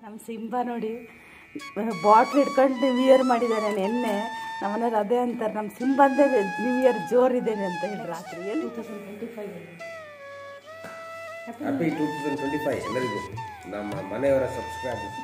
ನಮ್ಮ ಸಿಂಬ ನೋಡಿ ಬಾಟ್ಲ್ ಹಿಡ್ಕೊಂಡು ನ್ಯೂ ಇಯರ್ ಮಾಡಿದ್ದಾನೆ ನಿನ್ನೆ. ನಮ್ಮನೆಯವ್ರು ಅದೇ ಅಂತಾರೆ, ನಮ್ಮ ಸಿಂಬ ಅಂದರೆ ನ್ಯೂ ಇಯರ್ ಜೋರಿದ್ದೇನೆ ಅಂತ ಹೇಳಿ ರಾತ್ರಿ. 2025 ಹ್ಯಾಪಿ 2025 ಎಲ್ಲರಿಗೂ, ನಮ್ಮ ಮನೆಯವರ subscribers.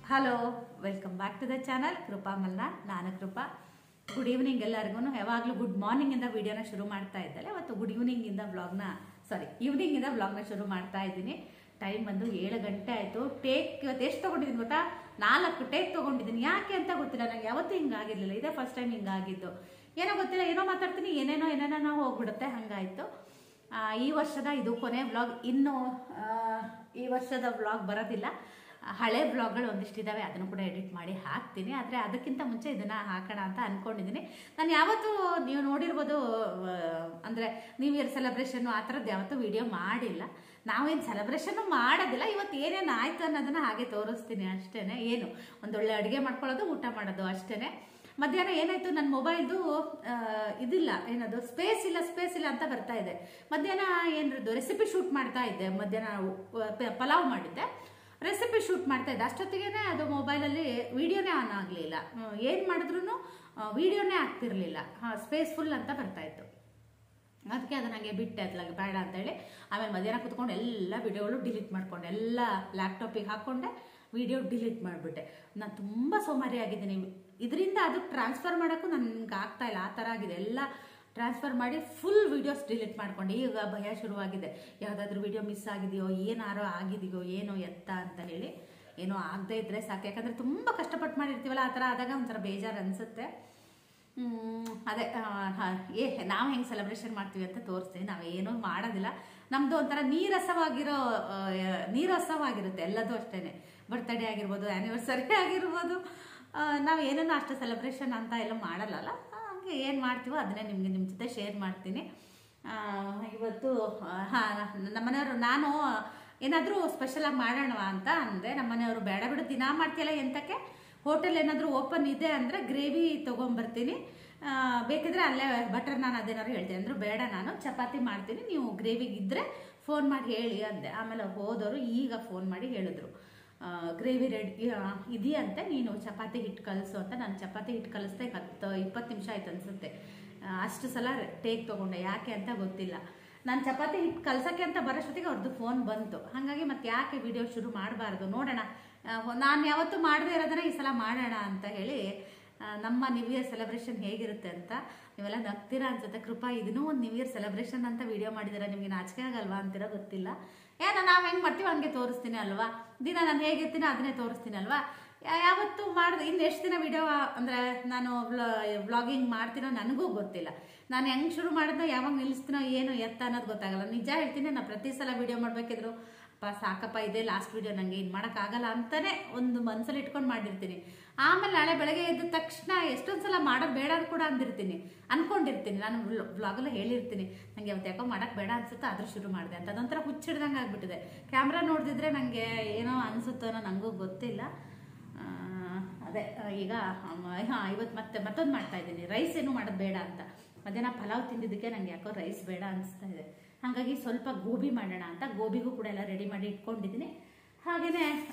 Hello, welcome back to the channel Krupa Malnad. ನಾನು ಕೃಪಾ. ಗುಡ್ ಈವ್ನಿಂಗ್ ಎಲ್ಲರಿಗೂ. ಯಾವಾಗಲೂ ಗುಡ್ ಮಾರ್ನಿಂಗಿಂದ ವಿಡಿಯೋನ ಶುರು ಮಾಡ್ತಾ ಇದ್ದಲ್ಲ, ಇವತ್ತು ಗುಡ್ ಈವ್ನಿಂಗಿಂದ ಈವ್ನಿಂಗಿಂದ ವ್ಲಾಗ್ನ ಶುರು ಮಾಡ್ತಾ ಇದ್ದೀನಿ. ಟೈಮ್ ಬಂದು 7 ಗಂಟೆ ಆಯಿತು. ಟೇಕ್ ಇವತ್ತು ಎಷ್ಟು ತೊಗೊಂಡಿದ್ದೀನಿ ಗೊತ್ತಾ? 4 ಟೇಕ್ ತೊಗೊಂಡಿದ್ದೀನಿ. ಯಾಕೆ ಅಂತ ಗೊತ್ತಿಲ್ಲ, ನನಗೆ ಯಾವತ್ತೂ ಹಿಂಗಾಗಿರ್ಲಿಲ್ಲ. ಇದೇ ಫಸ್ಟ್ ಟೈಮ್ ಹಿಂಗಾಗಿದ್ದು. ಏನೋ ಗೊತ್ತಿಲ್ಲ, ಏನೋ ಮಾತಾಡ್ತೀನಿ, ಏನೇನೋ ಹೋಗ್ಬಿಡುತ್ತೆ. ಹಾಗಾಯಿತು. ಈ ವರ್ಷದ ಇದು ಕೊನೆ ವ್ಲಾಗ್. ಇನ್ನು ಈ ವರ್ಷದ ವ್ಲಾಗ್ ಬರೋದಿಲ್ಲ. ಹಳೆ ಬ್ಲಾಗ್ಗಳು ಒಂದಿಷ್ಟಿದ್ದಾವೆ, ಅದನ್ನು ಕೂಡ ಎಡಿಟ್ ಮಾಡಿ ಹಾಕ್ತೀನಿ. ಆದರೆ ಅದಕ್ಕಿಂತ ಮುಂಚೆ ಇದನ್ನು ಹಾಕೋಣ ಅಂತ ಅಂದ್ಕೊಂಡಿದ್ದೀನಿ. ನಾನು ಯಾವತ್ತೂ ನೀವು ನೋಡಿರ್ಬೋದು, ಅಂದರೆ ನ್ಯೂ ಇಯರ್ ಸೆಲೆಬ್ರೇಷನ್ನು ಆ ಥರದ್ದು ಯಾವತ್ತೂ ವಿಡಿಯೋ ಮಾಡಿಲ್ಲ. ನಾವೇನು ಸೆಲೆಬ್ರೇಷನ್ನು ಮಾಡೋದಿಲ್ಲ. ಇವತ್ತು ಏನೇನು ಆಯಿತು ಅನ್ನೋದನ್ನು ಹಾಗೆ ತೋರಿಸ್ತೀನಿ ಅಷ್ಟೇ. ಏನು ಒಂದೊಳ್ಳೆ ಅಡುಗೆ ಮಾಡ್ಕೊಳ್ಳೋದು, ಊಟ ಮಾಡೋದು ಅಷ್ಟೇ. ಮಧ್ಯಾಹ್ನ ಏನಾಯಿತು, ನನ್ನ ಮೊಬೈಲ್ದು ಇದಿಲ್ಲ, ಏನದು ಸ್ಪೇಸ್ ಇಲ್ಲ ಅಂತ ಬರ್ತಾ ಇದೆ. ಮಧ್ಯಾಹ್ನ ಏನರದ್ದು ರೆಸಿಪಿ ಶೂಟ್ ಮಾಡ್ತಾ ಇದ್ದೆ. ಮಧ್ಯಾಹ್ನ ಪಲಾವ್ ಮಾಡಿದ್ದೆ, ರೆಸಿಪಿ ಶೂಟ್ ಮಾಡ್ತಾ ಇದ್ದೆ. ಅಷ್ಟೊತ್ತಿಗೆ ಅದು ಮೊಬೈಲಲ್ಲಿ ವಿಡಿಯೋನೇ ಆನ್ ಆಗಲಿಲ್ಲ. ಏನು ಮಾಡಿದ್ರು ವಿಡಿಯೋನೇ ಆಗ್ತಿರ್ಲಿಲ್ಲ. ಸ್ಪೇಸ್ ಫುಲ್ ಅಂತ ಬರ್ತಾಯಿತ್ತು. ಅದಕ್ಕೆ ಅದು ನನಗೆ ಬಿಟ್ಟೆ, ಅದ್ಲಾಗ ಬೇಡ ಅಂತೇಳಿ. ಆಮೇಲೆ ಮಧ್ಯಾಹ್ನ ಕೂತ್ಕೊಂಡು ಎಲ್ಲ ವಿಡಿಯೋಗಳು ಡಿಲೀಟ್ ಮಾಡ್ಕೊಂಡೆ, ಎಲ್ಲ ಲ್ಯಾಪ್ಟಾಪಿಗೆ ಹಾಕ್ಕೊಂಡೆ, ವಿಡಿಯೋ ಡಿಲೀಟ್ ಮಾಡಿಬಿಟ್ಟೆ. ನಾನು ತುಂಬ ಸೋಮಾರಿ ಆಗಿದ್ದೀನಿ. ಇದರಿಂದ ಅದು ಟ್ರಾನ್ಸ್ಫರ್ ಮಾಡೋಕ್ಕೂ ನನಗೆ ಆಗ್ತಾಯಿಲ್ಲ, ಆ ಥರ ಆಗಿದೆ. ಎಲ್ಲ ಟ್ರಾನ್ಸ್ಫರ್ ಮಾಡಿ ಫುಲ್ ವೀಡಿಯೋಸ್ ಡಿಲೀಟ್ ಮಾಡ್ಕೊಂಡೆ. ಈಗ ಭಯ ಶುರುವಾಗಿದೆ, ಯಾವುದಾದ್ರೂ ವಿಡಿಯೋ ಮಿಸ್ ಆಗಿದೆಯೋ, ಏನಾರೋ ಆಗಿದೆಯೋ ಏನೋ ಎತ್ತ ಅಂತ ಹೇಳಿ. ಏನೋ ಆಗದೆ ಇದ್ದರೆ ಸಾಕು. ಯಾಕಂದರೆ ತುಂಬ ಕಷ್ಟಪಟ್ಟು ಮಾಡಿರ್ತೀವಲ್ಲ, ಆ ಥರ ಆದಾಗ ಒಂಥರ ಬೇಜಾರು ಅನಿಸುತ್ತೆ. ಅದೇ ನಾವು ಹೆಂಗೆ ಸೆಲೆಬ್ರೇಷನ್ ಮಾಡ್ತೀವಿ ಅಂತ ತೋರಿಸ್ತೀವಿ. ನಾವೇನೂ ಮಾಡೋದಿಲ್ಲ. ನಮ್ಮದು ಒಂಥರ ನೀರಸವಾಗಿರುತ್ತೆ ಎಲ್ಲದೂ ಅಷ್ಟೇ. ಬರ್ತ್ಡೇ ಆಗಿರ್ಬೋದು, ಆ್ಯನಿವರ್ಸರಿ ಆಗಿರ್ಬೋದು, ನಾವು ಏನನ್ನೂ ಅಷ್ಟು ಸೆಲೆಬ್ರೇಷನ್ ಅಂತ ಎಲ್ಲ ಮಾಡಲ್ಲ. ಹಾಗೆ ಏನು ಮಾಡ್ತೀವೋ ಅದನ್ನೇ ನಿಮ್ಮ ಜೊತೆ ಶೇರ್ ಮಾಡ್ತೀನಿ. ಇವತ್ತು ನಮ್ಮನೆಯವರು, ನಾನು ಏನಾದರೂ ಸ್ಪೆಷಲಾಗಿ ಮಾಡೋಣ ಅಂತ ಅಂದರೆ, ನಮ್ಮನೆಯವರು ಬೇಡ ಬಿಡು, ದಿನ ಮಾಡ್ತೀಯಲ್ಲ ಎಂತಕ್ಕೆ, ಹೋಟೆಲ್ ಏನಾದರೂ ಓಪನ್ ಇದೆ ಅಂದರೆ ಗ್ರೇವಿ ತೊಗೊಂಬರ್ತೀನಿ, ಬೇಕಿದ್ರೆ ಅಲ್ಲೇ ಬಟರ್ ನಾನು ಅದೇನಾದ್ರು ಹೇಳ್ತೀನಿ ಅಂದರು. ಬೇಡ, ನಾನು ಚಪಾತಿ ಮಾಡ್ತೀನಿ, ನೀವು ಗ್ರೇವಿಗಿದ್ದರೆ ಫೋನ್ ಮಾಡಿ ಹೇಳಿ ಅಂದೆ. ಆಮೇಲೆ ಹೋದವರು ಈಗ ಫೋನ್ ಮಾಡಿ ಹೇಳಿದ್ರು, ಗ್ರೇವಿ ರೆಡಿ ಇದೆಯಂತೆ, ನೀನು ಚಪಾತಿ ಹಿಟ್ಟು ಕಲಿಸು ಅಂತ. ನಾನು ಚಪಾತಿ ಹಿಟ್ಟು ಕಲಿಸ್ದೆ 10-20 ನಿಮಿಷ ಆಯ್ತು ಅನಿಸುತ್ತೆ. ಅಷ್ಟು ಸಲ ಟೇಕ್ ತೊಗೊಂಡೆ. ಯಾಕೆ ಅಂತ ಗೊತ್ತಿಲ್ಲ. ನಾನು ಚಪಾತಿ ಹಿಟ್ಟು ಕಲ್ಸೋಕ್ಕೆ ಅಂತ ಬರೋಷ್ಟೊತ್ತಿಗೆ ಅವ್ರದ್ದು ಫೋನ್ ಬಂತು. ಹಾಗಾಗಿ ಮತ್ತೆ ಯಾಕೆ ವಿಡಿಯೋ ಶುರು ಮಾಡಬಾರ್ದು, ನೋಡೋಣ, ನಾನು ಯಾವತ್ತೂ ಮಾಡದೇ ಇರೋದನ್ನ ಈ ಸಲ ಮಾಡೋಣ ಅಂತ ಹೇಳಿ. ನಮ್ಮ ನ್ಯೂ ಇಯರ್ ಸೆಲೆಬ್ರೇಷನ್ ಹೇಗಿರುತ್ತೆ ಅಂತ ನೀವೆಲ್ಲ ನಗ್ತೀರಾ ಅನ್ಸುತ್ತೆ. ಕೃಪಾ, ಇದನ್ನೂ ಒಂದು ನ್ಯೂ ಇಯರ್ ಸೆಲೆಬ್ರೇಷನ್ ಅಂತ ವಿಡಿಯೋ ಮಾಡಿದ್ದೀರಾ, ನಿಮಗೆ ನಾಚಿಕೆ ಆಗಲ್ವಾ ಅಂತೀರೋ ಗೊತ್ತಿಲ್ಲ. ನಾವು ಹೆಂಗೆ ಮಾಡ್ತೀವಿ ಹಂಗೆ ತೋರಿಸ್ತೀನಿ ಅಲ್ವಾ. ದಿನ ನಾನು ಹೇಗಿರ್ತೀನೋ ಅದನ್ನೇ ತೋರಿಸ್ತೀನಿ ಅಲ್ವಾ. ಯಾವತ್ತೂ ಮಾಡಿದೆ. ಇನ್ನು ಎಷ್ಟು ದಿನ ವಿಡಿಯೋ ಅಂದರೆ ನಾನು ವ್ಲಾಗಿಂಗ್ ಮಾಡ್ತೀನೋ ನನಗೂ ಗೊತ್ತಿಲ್ಲ. ನಾನು ಹೆಂಗೆ ಶುರು ಮಾಡಿದ್ನೋ, ಯಾವಾಗ ನಿಲ್ಲಿಸ್ತೀನೋ, ಏನು ಎತ್ತ ಅನ್ನೋದು ಗೊತ್ತಾಗಲ್ಲ. ನಿಜ ಹೇಳ್ತೀನಿ, ನಾನು ಪ್ರತಿ ಸಲ ವಿಡಿಯೋ ಮಾಡಬೇಕಿದ್ರು ಸಾಕಪ್ಪ ಇದೇ ಲಾಸ್ಟ್ ವಿಡಿಯೋ, ನನಗೆ ಇದು ಮಾಡೋಕ್ಕಾಗಲ್ಲ ಅಂತಲೇ ಒಂದು ಮನಸ್ಸಲ್ಲಿ ಇಟ್ಕೊಂಡು ಮಾಡಿರ್ತೀನಿ. ಆಮೇಲೆ ನಾಳೆ ಬೆಳಗ್ಗೆ ಎದ್ದ ತಕ್ಷಣ ಎಷ್ಟೊಂದು ಸಲ ಮಾಡೋದು ಬೇಡ ಕೂಡ ಅಂದ್ಕೊಂಡಿರ್ತೀನಿ. ನಾನು ವ್ಲಾಗಲ್ಲೂ ಹೇಳಿರ್ತೀನಿ, ನನಗೆ ಅವತ್ತು ಯಾಕೋ ಮಾಡೋಕ್ಕೆ ಬೇಡ ಅನ್ಸುತ್ತೋ, ಆದರೂ ಶುರು ಮಾಡಿದೆ ಅಂತ. ಅದೊಂಥರ ಹುಚ್ಚಿಡ್ದಂಗೆ ಆಗಿಬಿಟ್ಟಿದೆ. ಕ್ಯಾಮ್ರಾ ನೋಡಿದ್ರೆ ನನಗೆ ಏನೋ ಅನಿಸುತ್ತೋ ನನಗೂ ಗೊತ್ತಿಲ್ಲ. ಅದೇ ಈಗ ಇವತ್ತು ಮತ್ತೊಂದು ಮಾಡ್ತಾಯಿದ್ದೀನಿ. ರೈಸ್ ಏನು ಮಾಡೋದು ಬೇಡ ಅಂತ. ಮಧ್ಯಾಹ್ನ ಪಲಾವ್ ತಿಂದಿದ್ದಕ್ಕೆ ನನಗೆ ಯಾಕೋ ರೈಸ್ ಬೇಡ ಅನಿಸ್ತಾ ಇದೆ. ಹಾಗಾಗಿ ಸ್ವಲ್ಪ ಗೋಬಿ ಮಾಡೋಣ ಅಂತ ಗೋಬಿಗೂ ಕೂಡ ಎಲ್ಲ ರೆಡಿ ಮಾಡಿ ಇಟ್ಕೊಂಡಿದ್ದೀನಿ. ಹಾಗೆಯೇ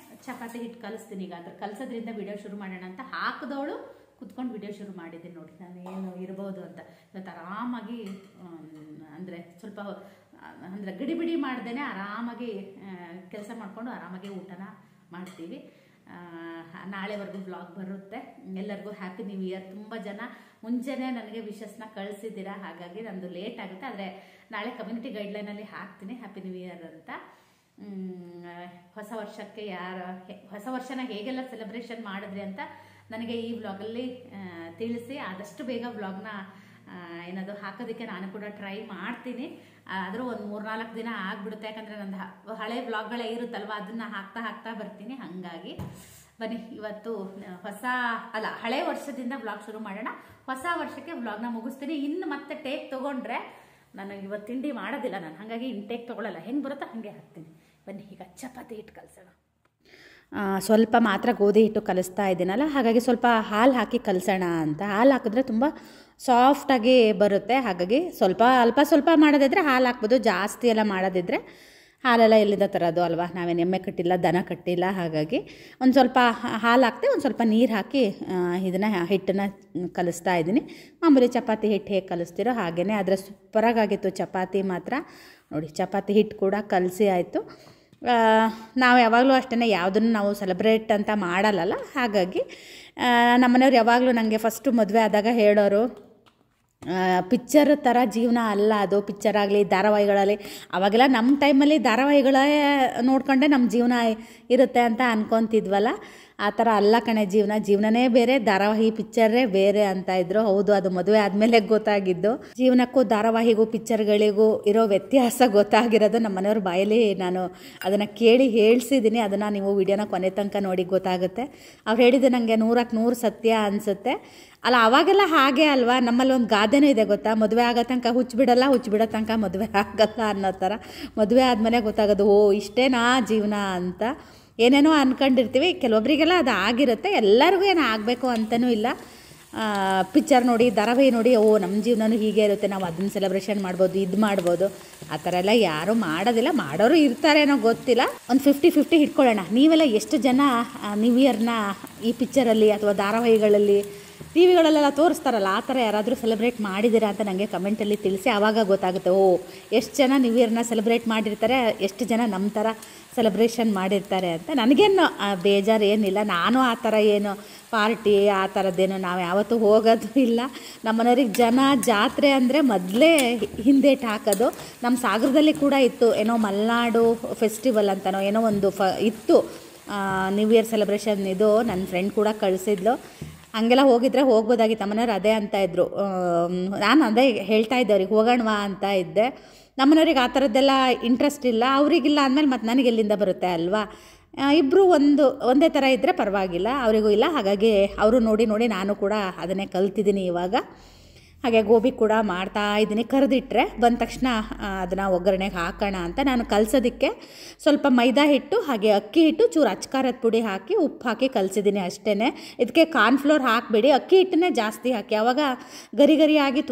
ಚಪಾತಿ ಹಿಟ್ಟು ಕಲಿಸ್ತೀನಿ. ಈಗ ಅದ್ರ ಕಲಿಸೋದ್ರಿಂದ ವಿಡಿಯೋ ಶುರು ಮಾಡೋಣ ಅಂತ ಹಾಕಿದವಳು ಕುತ್ಕೊಂಡು ವಿಡಿಯೋ ಶುರು ಮಾಡಿದ್ದೀನಿ. ನೋಡಿ ನಾನು ಏನು ಇರ್ಬೋದು ಅಂತ. ಇವತ್ತು ಆರಾಮಾಗಿ ಅಂದರೆ ಸ್ವಲ್ಪ ಅಂದರೆ ಗಡಿಬಿಡಿ ಮಾಡ್ದೇ ಆರಾಮಾಗಿ ಕೆಲಸ ಮಾಡಿಕೊಂಡು ಆರಾಮಾಗಿ ಊಟನ ಮಾಡ್ತೀವಿ. ನಾಳೆವರೆಗೂ ವ್ಲಾಗ್ ಬರುತ್ತೆ. ಎಲ್ಲರಿಗೂ ಹ್ಯಾಪಿ ನ್ಯೂ ಇಯರ್. ತುಂಬ ಜನ ಮುಂಚೆನೇ ನನಗೆ ವಿಶಸ್ನ ಕಳಿಸಿದ್ದೀರಾ, ಹಾಗಾಗಿ ನಂದು ಲೇಟ್ ಆಗುತ್ತೆ. ಆದರೆ ನಾಳೆ ಕಮ್ಯುನಿಟಿ ಗೈಡ್ಲೈನಲ್ಲಿ ಹಾಕ್ತೀನಿ ಹ್ಯಾಪಿ ನ್ಯೂ ಇಯರ್ ಅಂತ. ಹೊಸ ವರ್ಷಕ್ಕೆ ಹೊಸ ವರ್ಷನ ಹೇಗೆಲ್ಲ ಸೆಲೆಬ್ರೇಷನ್ ಮಾಡಿದ್ರಿ ಅಂತ ನನಗೆ ಈ ವ್ಲಾಗಲ್ಲಿ ತಿಳಿಸಿ. ಆದಷ್ಟು ಬೇಗ ವ್ಲಾಗ್ನ ಏನದು ಹಾಕೋದಕ್ಕೆ ನಾನು ಕೂಡ ಟ್ರೈ ಮಾಡ್ತೀನಿ. ಆದರೂ ಒಂದು 3-4 ದಿನ ಆಗ್ಬಿಡುತ್ತೆ. ಯಾಕಂದರೆ ನಂದು ಹಳೆ ವ್ಲಾಗ್ಗಳೇ ಇರುತ್ತಲ್ವ, ಅದನ್ನು ಹಾಕ್ತಾ ಬರ್ತೀನಿ. ಹಾಗಾಗಿ ಬನ್ನಿ ಇವತ್ತು ಹಳೆ ವರ್ಷದಿಂದ ವ್ಲಾಗ್ ಶುರು ಮಾಡೋಣ. ಹೊಸ ವರ್ಷಕ್ಕೆ ವ್ಲಾಗ್ನ ಮುಗಿಸ್ತೀನಿ. ಇನ್ನು ಮತ್ತೆ ಟೇಕ್ ತೊಗೊಂಡ್ರೆ ನಾನು ಇವತ್ತು ತಿಂಡಿ ಮಾಡೋದಿಲ್ಲ, ನಾನು ಹಾಗಾಗಿ ಟೇಕ್ ತೊಗೊಳ್ಳಲ್ಲ, ಹೆಂಗೆ ಬರುತ್ತೋ ಹಾಗೆ ಹಾಕ್ತೀನಿ. ಬನ್ನಿ ಈಗ ಚಪಾತಿ ಹಿಟ್ಟು ಕಲಸೋಣ. ಸ್ವಲ್ಪ ಮಾತ್ರ ಗೋಧಿ ಹಿಟ್ಟು ಕಲಿಸ್ತಾ ಇದ್ದೀನಲ್ಲ, ಹಾಗಾಗಿ ಸ್ವಲ್ಪ ಹಾಲು ಹಾಕಿ ಕಲಸೋಣ ಅಂತ. ಹಾಲು ಹಾಕಿದ್ರೆ ತುಂಬ ಸಾಫ್ಟಾಗಿ ಬರುತ್ತೆ. ಹಾಗಾಗಿ ಅಲ್ಪ ಸ್ವಲ್ಪ ಮಾಡೋದಿದ್ರೆ ಹಾಲು ಹಾಕ್ಬೋದು, ಜಾಸ್ತಿ ಎಲ್ಲ ಮಾಡೋದಿದ್ರೆ ಹಾಲೆಲ್ಲ ಎಲ್ಲಿಂದ ತರೋದು ಅಲ್ವಾ, ನಾವೇನು ಎಮ್ಮೆ ಕಟ್ಟಿಲ್ಲ, ದನ ಕಟ್ಟಿಲ್ಲ. ಹಾಗಾಗಿ ಒಂದು ಸ್ವಲ್ಪ ಹಾಲು ಹಾಕ್ತೆ, ಒಂದು ಸ್ವಲ್ಪ ನೀರು ಹಾಕಿ ಹಿಟ್ಟನ್ನು ಕಲಿಸ್ತಾ ಇದ್ದೀನಿ. ಮಾಮೂಲಿ ಚಪಾತಿ ಹಿಟ್ಟು ಹೇಗೆ ಕಲಿಸ್ತೀರೋ ಹಾಗೆಯೇ. ಆದರೆ ಸೂಪರಾಗಿತ್ತು ಚಪಾತಿ ಮಾತ್ರ. ನೋಡಿ, ಚಪಾತಿ ಹಿಟ್ಟು ಕೂಡ ಕಲಸಿ ಆಯಿತು. ನಾವು ಯಾವಾಗಲೂ ಅಷ್ಟೇ, ಯಾವುದನ್ನು ನಾವು ಸೆಲೆಬ್ರೇಟ್ ಅಂತ ಮಾಡಲ್ಲಲ್ಲ. ಹಾಗಾಗಿ ನಮ್ಮನೆಯವ್ರು ಯಾವಾಗಲೂ ನನಗೆ ಫಸ್ಟು ಮದುವೆ ಆದಾಗ ಹೇಳೋರು, ಪಿಕ್ಚರ್ ಥರ ಜೀವನ ಅಲ್ಲ ಅದು. ಪಿಕ್ಚರ್ ಆಗಲಿ, ಧಾರಾವಾಹಿಗಳಲ್ಲಿ, ಅವಾಗೆಲ್ಲ ನಮ್ಮ ಟೈಮಲ್ಲಿ ಧಾರಾವಾಹಿಗಳೇ ನೋಡ್ಕೊಂಡೆ ನಮ್ಮ ಜೀವನ ಇರುತ್ತೆ ಅಂತ ಅನ್ಕೊತಿದ್ವಲ್ಲ. ಆ ಥರ ಅಲ್ಲ ಕಣೆ, ಜೀವನನೇ ಬೇರೆ, ಧಾರಾವಾಹಿ ಪಿಕ್ಚರೇ ಬೇರೆ ಅಂತ ಇದ್ರು. ಹೌದು, ಅದು ಮದುವೆ ಆದಮೇಲೆ ಗೊತ್ತಾಗಿದ್ದು. ಜೀವನಕ್ಕೂ ಧಾರಾವಾಹಿಗೂ ಪಿಕ್ಚರ್ಗಳಿಗೂ ಇರೋ ವ್ಯತ್ಯಾಸ ಗೊತ್ತಾಗಿರೋದು ನಮ್ಮ ಮನೆಯವ್ರ ಬಾಯಲ್ಲಿ. ನಾನು ಅದನ್ನು ಕೇಳಿ ಹೇಳ್ಸಿದ್ದೀನಿ. ಅದನ್ನು ನೀವು ವಿಡಿಯೋನ ಕೊನೆ ತನಕ ನೋಡಿ ಗೊತ್ತಾಗುತ್ತೆ. ಅವ್ರು ಹೇಳಿದ್ದು ನನಗೆ 100ಕ್ಕೆ 100 ಸತ್ಯ ಅನಿಸುತ್ತೆ. ಅಲ್ಲ, ಅವಾಗೆಲ್ಲ ಹಾಗೆ ಅಲ್ವಾ. ನಮ್ಮಲ್ಲಿ ಒಂದು ಗಾದೆನೂ ಇದೆ ಗೊತ್ತಾ, ಮದುವೆ ಆಗೋ ತನಕ ಹುಚ್ಚಿಬಿಡೋ ತನಕ ಮದುವೆ ಆಗಲ್ಲ ಅನ್ನೋ ಥರ. ಮದುವೆ ಆದಮೇಲೆ ಗೊತ್ತಾಗೋದು, ಓ ಇಷ್ಟೇನಾ ಜೀವನ ಅಂತ. ಏನೇನೋ ಅಂದ್ಕೊಂಡಿರ್ತೀವಿ, ಕೆಲವೊಬ್ಬರಿಗೆಲ್ಲ ಅದು ಆಗಿರುತ್ತೆ. ಎಲ್ಲರಿಗೂ ಏನು ಆಗಬೇಕು ಅಂತಲೂ ಇಲ್ಲ. ಪಿಕ್ಚರ್ ನೋಡಿ, ಧಾರಾವಾಹಿ ನೋಡಿ, ಓ ನಮ್ಮ ಜೀವನನೂ ಹೀಗೆ ಇರುತ್ತೆ, ನಾವು ಅದನ್ನು ಸೆಲೆಬ್ರೇಷನ್ ಮಾಡ್ಬೋದು, ಇದು ಮಾಡ್ಬೋದು. ಆ ಥರ ಎಲ್ಲ ಯಾರೂ ಮಾಡೋದಿಲ್ಲ. ಮಾಡೋರು ಇರ್ತಾರೇನೋ ಗೊತ್ತಿಲ್ಲ. ಒಂದು 50-50 ಇಟ್ಕೊಳ್ಳೋಣ. ನೀವೆಲ್ಲ ಎಷ್ಟು ಜನ ನ್ಯೂ ಇಯರ್ನ ಈ ಪಿಕ್ಚರಲ್ಲಿ ಅಥವಾ ಧಾರಾವಾಹಿಗಳಲ್ಲಿ, ಟಿ ವಿಗಳಲ್ಲೆಲ್ಲ ತೋರಿಸ್ತಾರಲ್ಲ, ಆ ಥರ ಯಾರಾದರೂ ಸೆಲೆಬ್ರೇಟ್ ಮಾಡಿದ್ದೀರಾ ಅಂತ ನನಗೆ ಕಮೆಂಟಲ್ಲಿ ತಿಳಿಸಿ. ಆವಾಗ ಗೊತ್ತಾಗುತ್ತೆ, ಓ ಎಷ್ಟು ಜನ ನ್ಯೂ ಇಯರ್ನ ಸೆಲೆಬ್ರೇಟ್ ಮಾಡಿರ್ತಾರೆ, ಎಷ್ಟು ಜನ ನಮ್ಮ ಥರ ಸೆಲೆಬ್ರೇಷನ್ ಮಾಡಿರ್ತಾರೆ ಅಂತ. ನನಗೇನು ಬೇಜಾರು ಏನಿಲ್ಲ. ನಾನು ಆ ಥರ ಏನು ಪಾರ್ಟಿ ಆ ಥರದ್ದೇನು ನಾವು ಯಾವತ್ತೂ ಹೋಗೋದು ಇಲ್ಲ. ನಮ್ಮನೆಯವ್ರಿಗೆ ಜಾತ್ರೆ ಅಂದರೆ ಮೊದಲೇ ಹಿಂದೇಟು ಹಾಕೋದು. ನಮ್ಮ ಸಾಗರದಲ್ಲಿ ಕೂಡ ಇತ್ತು, ಏನೋ ಮಲೆನಾಡು ಫೆಸ್ಟಿವಲ್ ಅಂತನೋ ಏನೋ ಒಂದು ಇತ್ತು ನ್ಯೂ ಇಯರ್ ಸೆಲೆಬ್ರೇಷನ್. ಇದು ನನ್ನ ಫ್ರೆಂಡ್ ಕೂಡ ಕಳಿಸಿದ್ಲು. ಹಂಗೆಲ್ಲ ಹೋಗಿದ್ರೆ ಹೋಗ್ಬೋದಾಗಿತ್ತು. ನಮ್ಮನೆಯವ್ರು ಅದೇ ಅಂತ ಇದ್ದರು. ನಾನು ಅದೇ ಹೇಳ್ತಾ ಇದ್ದೆ ಅವ್ರಿಗೆ, ಹೋಗೋಣವಾ ಅಂತ ಇದ್ದೆ. ನಮ್ಮನೆಯವ್ರಿಗೆ ಆ ಥರದ್ದೆಲ್ಲ ಇಂಟ್ರೆಸ್ಟ್ ಇಲ್ಲ. ಅವರಿಗಿಲ್ಲ ಅಂದಮೇಲೆ ಮತ್ತು ನನಗೆ ಎಲ್ಲಿಂದ ಬರುತ್ತೆ ಅಲ್ವಾ. ಇಬ್ಬರು ಒಂದೇ ಥರ ಇದ್ದರೆ ಪರವಾಗಿಲ್ಲ, ಅವರಿಗೂ ಇಲ್ಲ. ಹಾಗಾಗಿ ಅವರು ನೋಡಿ ನಾನು ಕೂಡ ಅದನ್ನೇ ಕಲ್ತಿದ್ದೀನಿ ಇವಾಗ. ಹಾಗೆ ಗೋಬಿ ಕೂಡ ಮಾಡ್ತಾಯಿದ್ದೀನಿ. ಕರೆದಿಟ್ಟರೆ ಬಂದ ತಕ್ಷಣ ಅದನ್ನು ಒಗ್ಗರಣೆಗೆ ಹಾಕೋಣ ಅಂತ. ನಾನು ಕಲಸೋದಕ್ಕೆ ಸ್ವಲ್ಪ ಮೈದಾ ಹಿಟ್ಟು, ಹಾಗೆ ಅಕ್ಕಿ ಹಿಟ್ಟು, ಚೂರು ಅಚ್ಕಾರದ ಪುಡಿ ಹಾಕಿ ಉಪ್ಪು ಹಾಕಿ ಕಲಸಿದ್ದೀನಿ ಅಷ್ಟೇ. ಇದಕ್ಕೆ ಕಾರ್ನ್ಫ್ಲೋರ್ ಹಾಕಬೇಡಿ, ಅಕ್ಕಿ ಹಿಟ್ಟನ್ನೇ ಜಾಸ್ತಿ ಹಾಕಿ. ಆವಾಗ ಗರಿ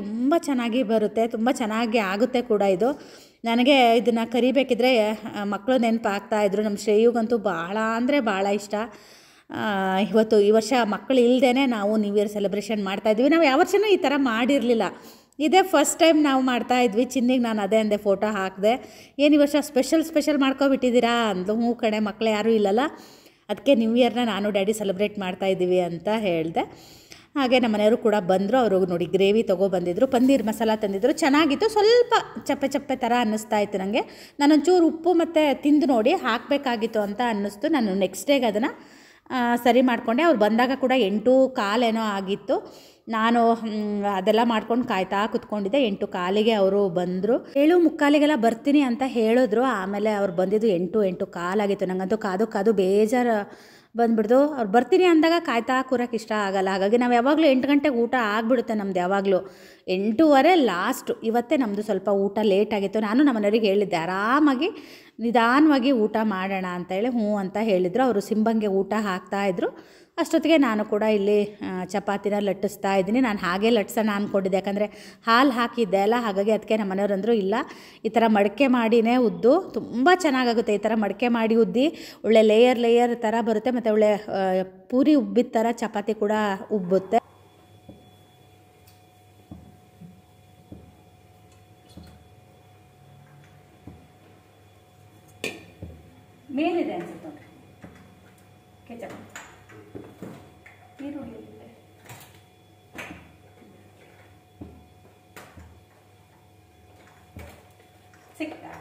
ತುಂಬ ಚೆನ್ನಾಗಿ ಬರುತ್ತೆ, ತುಂಬ ಚೆನ್ನಾಗಿ ಆಗುತ್ತೆ ಕೂಡ ಇದು. ನನಗೆ ಇದನ್ನು ಕರಿಬೇಕಿದ್ರೆ ಮಕ್ಕಳು ನೆನಪಾಗ್ತಾಯಿದ್ರು. ನಮ್ಮ ಶ್ರೇಯುಗಂತೂ ಭಾಳ ಅಂದರೆ ಭಾಳ ಇಷ್ಟ. ಈ ವರ್ಷ ಮಕ್ಕಳು ಇಲ್ಲದೇ ನಾವು ನ್ಯೂ ಇಯರ್ ಸೆಲೆಬ್ರೇಷನ್ ಮಾಡ್ತಾಯಿದ್ವಿ. ನಾವು ಯಾವ ವರ್ಷವೂ ಈ ಥರ ಮಾಡಿರಲಿಲ್ಲ. ಇದೇ ಫಸ್ಟ್ ಟೈಮ್ ನಾವು ಮಾಡ್ತಾಯಿದ್ವಿ. ಚಿನ್ನಿಗೆ ನಾನು ಅದೇ ಅಂದೆ, ಫೋಟೋ ಹಾಕಿದೆ. ಏನು ಈ ವರ್ಷ ಸ್ಪೆಷಲ್ ಮಾಡ್ಕೊಬಿಟ್ಟಿದ್ದೀರಾ ಅಂದ್ಲು. ಹ್ಞೂ ಕಣೆ, ಮಕ್ಕಳು ಯಾರೂ ಇಲ್ಲಲ್ಲ, ಅದಕ್ಕೆ ನ್ಯೂ ಇಯರ್ನ ನಾನು ಡ್ಯಾಡಿ ಸೆಲೆಬ್ರೇಟ್ ಮಾಡ್ತಾಯಿದ್ದೀವಿ ಅಂತ ಹೇಳಿದೆ. ಹಾಗೆ ನಮ್ಮ ಮನೆಯವರು ಕೂಡ ಬಂದರು. ಅವರು ನೋಡಿ ಗ್ರೇವಿ ತೊಗೊಬಂದಿದ್ರು, ಪನ್ನೀರ್ ಮಸಾಲ ತಂದಿದ್ರು, ಚೆನ್ನಾಗಿತ್ತು. ಸ್ವಲ್ಪ ಚಪ್ಪೆ ಥರ ಅನ್ನಿಸ್ತಾ ಇತ್ತು ನನಗೆ. ನಾನೊಂಚೂರು ಉಪ್ಪು ಮತ್ತು ತಿಂದು ನೋಡಿ ಹಾಕಬೇಕಾಗಿತ್ತು ಅಂತ ಅನ್ನಿಸ್ತು. ನಾನು ನೆಕ್ಸ್ಟ್ ಡೇಗೆ ಅದನ್ನು ಸರಿ ಮಾಡಿಕೊಂಡೆ. ಅವ್ರು ಬಂದಾಗ ಕೂಡ 8:15 ಏನೋ ಆಗಿತ್ತು. ನಾನು ಅದೆಲ್ಲ ಮಾಡ್ಕೊಂಡು ಕಾಯ್ತಾ ಕೂತ್ಕೊಂಡಿದ್ದೆ. 8:15ಗೆ ಅವರು ಬಂದರು. 7:45ಗೆಲ್ಲ ಬರ್ತೀನಿ ಅಂತ ಹೇಳಿದ್ರು. ಆಮೇಲೆ ಅವ್ರು ಬಂದಿದ್ದು 8:15 ಆಗಿತ್ತು. ನನಗಂತೂ ಕಾದು ಬೇಜಾರು ಬಂದುಬಿಡ್ದು. ಅವ್ರು ಬರ್ತೀನಿ ಅಂದಾಗ ಕಾಯ್ತಾ ಕೂರಕ್ಕೆ ಇಷ್ಟ ಆಗಲ್ಲ. ಹಾಗಾಗಿ ನಾವು ಯಾವಾಗಲೂ 8 ಗಂಟೆಗೆ ಊಟ ಆಗಿಬಿಡುತ್ತೆ ನಮ್ದು. ಯಾವಾಗಲೂ 8:15 ಲಾಸ್ಟು. ಇವತ್ತೇ ನಮ್ಮದು ಸ್ವಲ್ಪ ಊಟ ಲೇಟ್ ಆಗಿತ್ತು. ನಾನು ನಮ್ಮ ಮನೆಯವರಿಗೆ ಹೇಳಿದ್ದೆ, ಆರಾಮಾಗಿ ನಿಧಾನವಾಗಿ ಊಟ ಮಾಡೋಣ ಅಂತೇಳಿ. ಹ್ಞೂ ಅಂತ ಹೇಳಿದರು. ಅವರು ಸಿಂಬಂಗೆ ಊಟ ಹಾಕ್ತಾಯಿದ್ರು. ಅಷ್ಟೊತ್ತಿಗೆ ನಾನು ಕೂಡ ಇಲ್ಲಿ ಚಪಾತಿನ ಲಟ್ಟಿಸ್ತಾ ಇದ್ದೀನಿ. ನಾನು ಹಾಗೆ ಲಟ್ಸೋಣ ಅಂದ್ಕೊಂಡಿದ್ದೆ, ಯಾಕಂದರೆ ಹಾಲು ಹಾಕಿದ್ದೆ ಅಲ್ಲ. ಹಾಗಾಗಿ ಅದಕ್ಕೆ ನಮ್ಮ ಮನೆಯವ್ರು ಅಂದರು, ಇಲ್ಲ ಈ ಥರ ಮಡಿಕೆ ಮಾಡಿನೇ ಉದ್ದು ತುಂಬ ಚೆನ್ನಾಗಾಗುತ್ತೆ. ಈ ಥರ ಮಡಿಕೆ ಮಾಡಿ ಉದ್ದಿ ಒಳ್ಳೆ ಲೇಯರ್ ಥರ ಬರುತ್ತೆ, ಮತ್ತು ಒಳ್ಳೆ ಪೂರಿ ಉಬ್ಬಿದ ಥರ ಚಪಾತಿ ಕೂಡ ಉಬ್ಬುತ್ತೆ. ಮೇಲಿದೆ ಅನ್ಸುತ್ತೆ ನೋಡ್ರಿ ಕೆಚಪ್. ಈರುಳ್ಳಿ ಸಿಕ್ತಾ?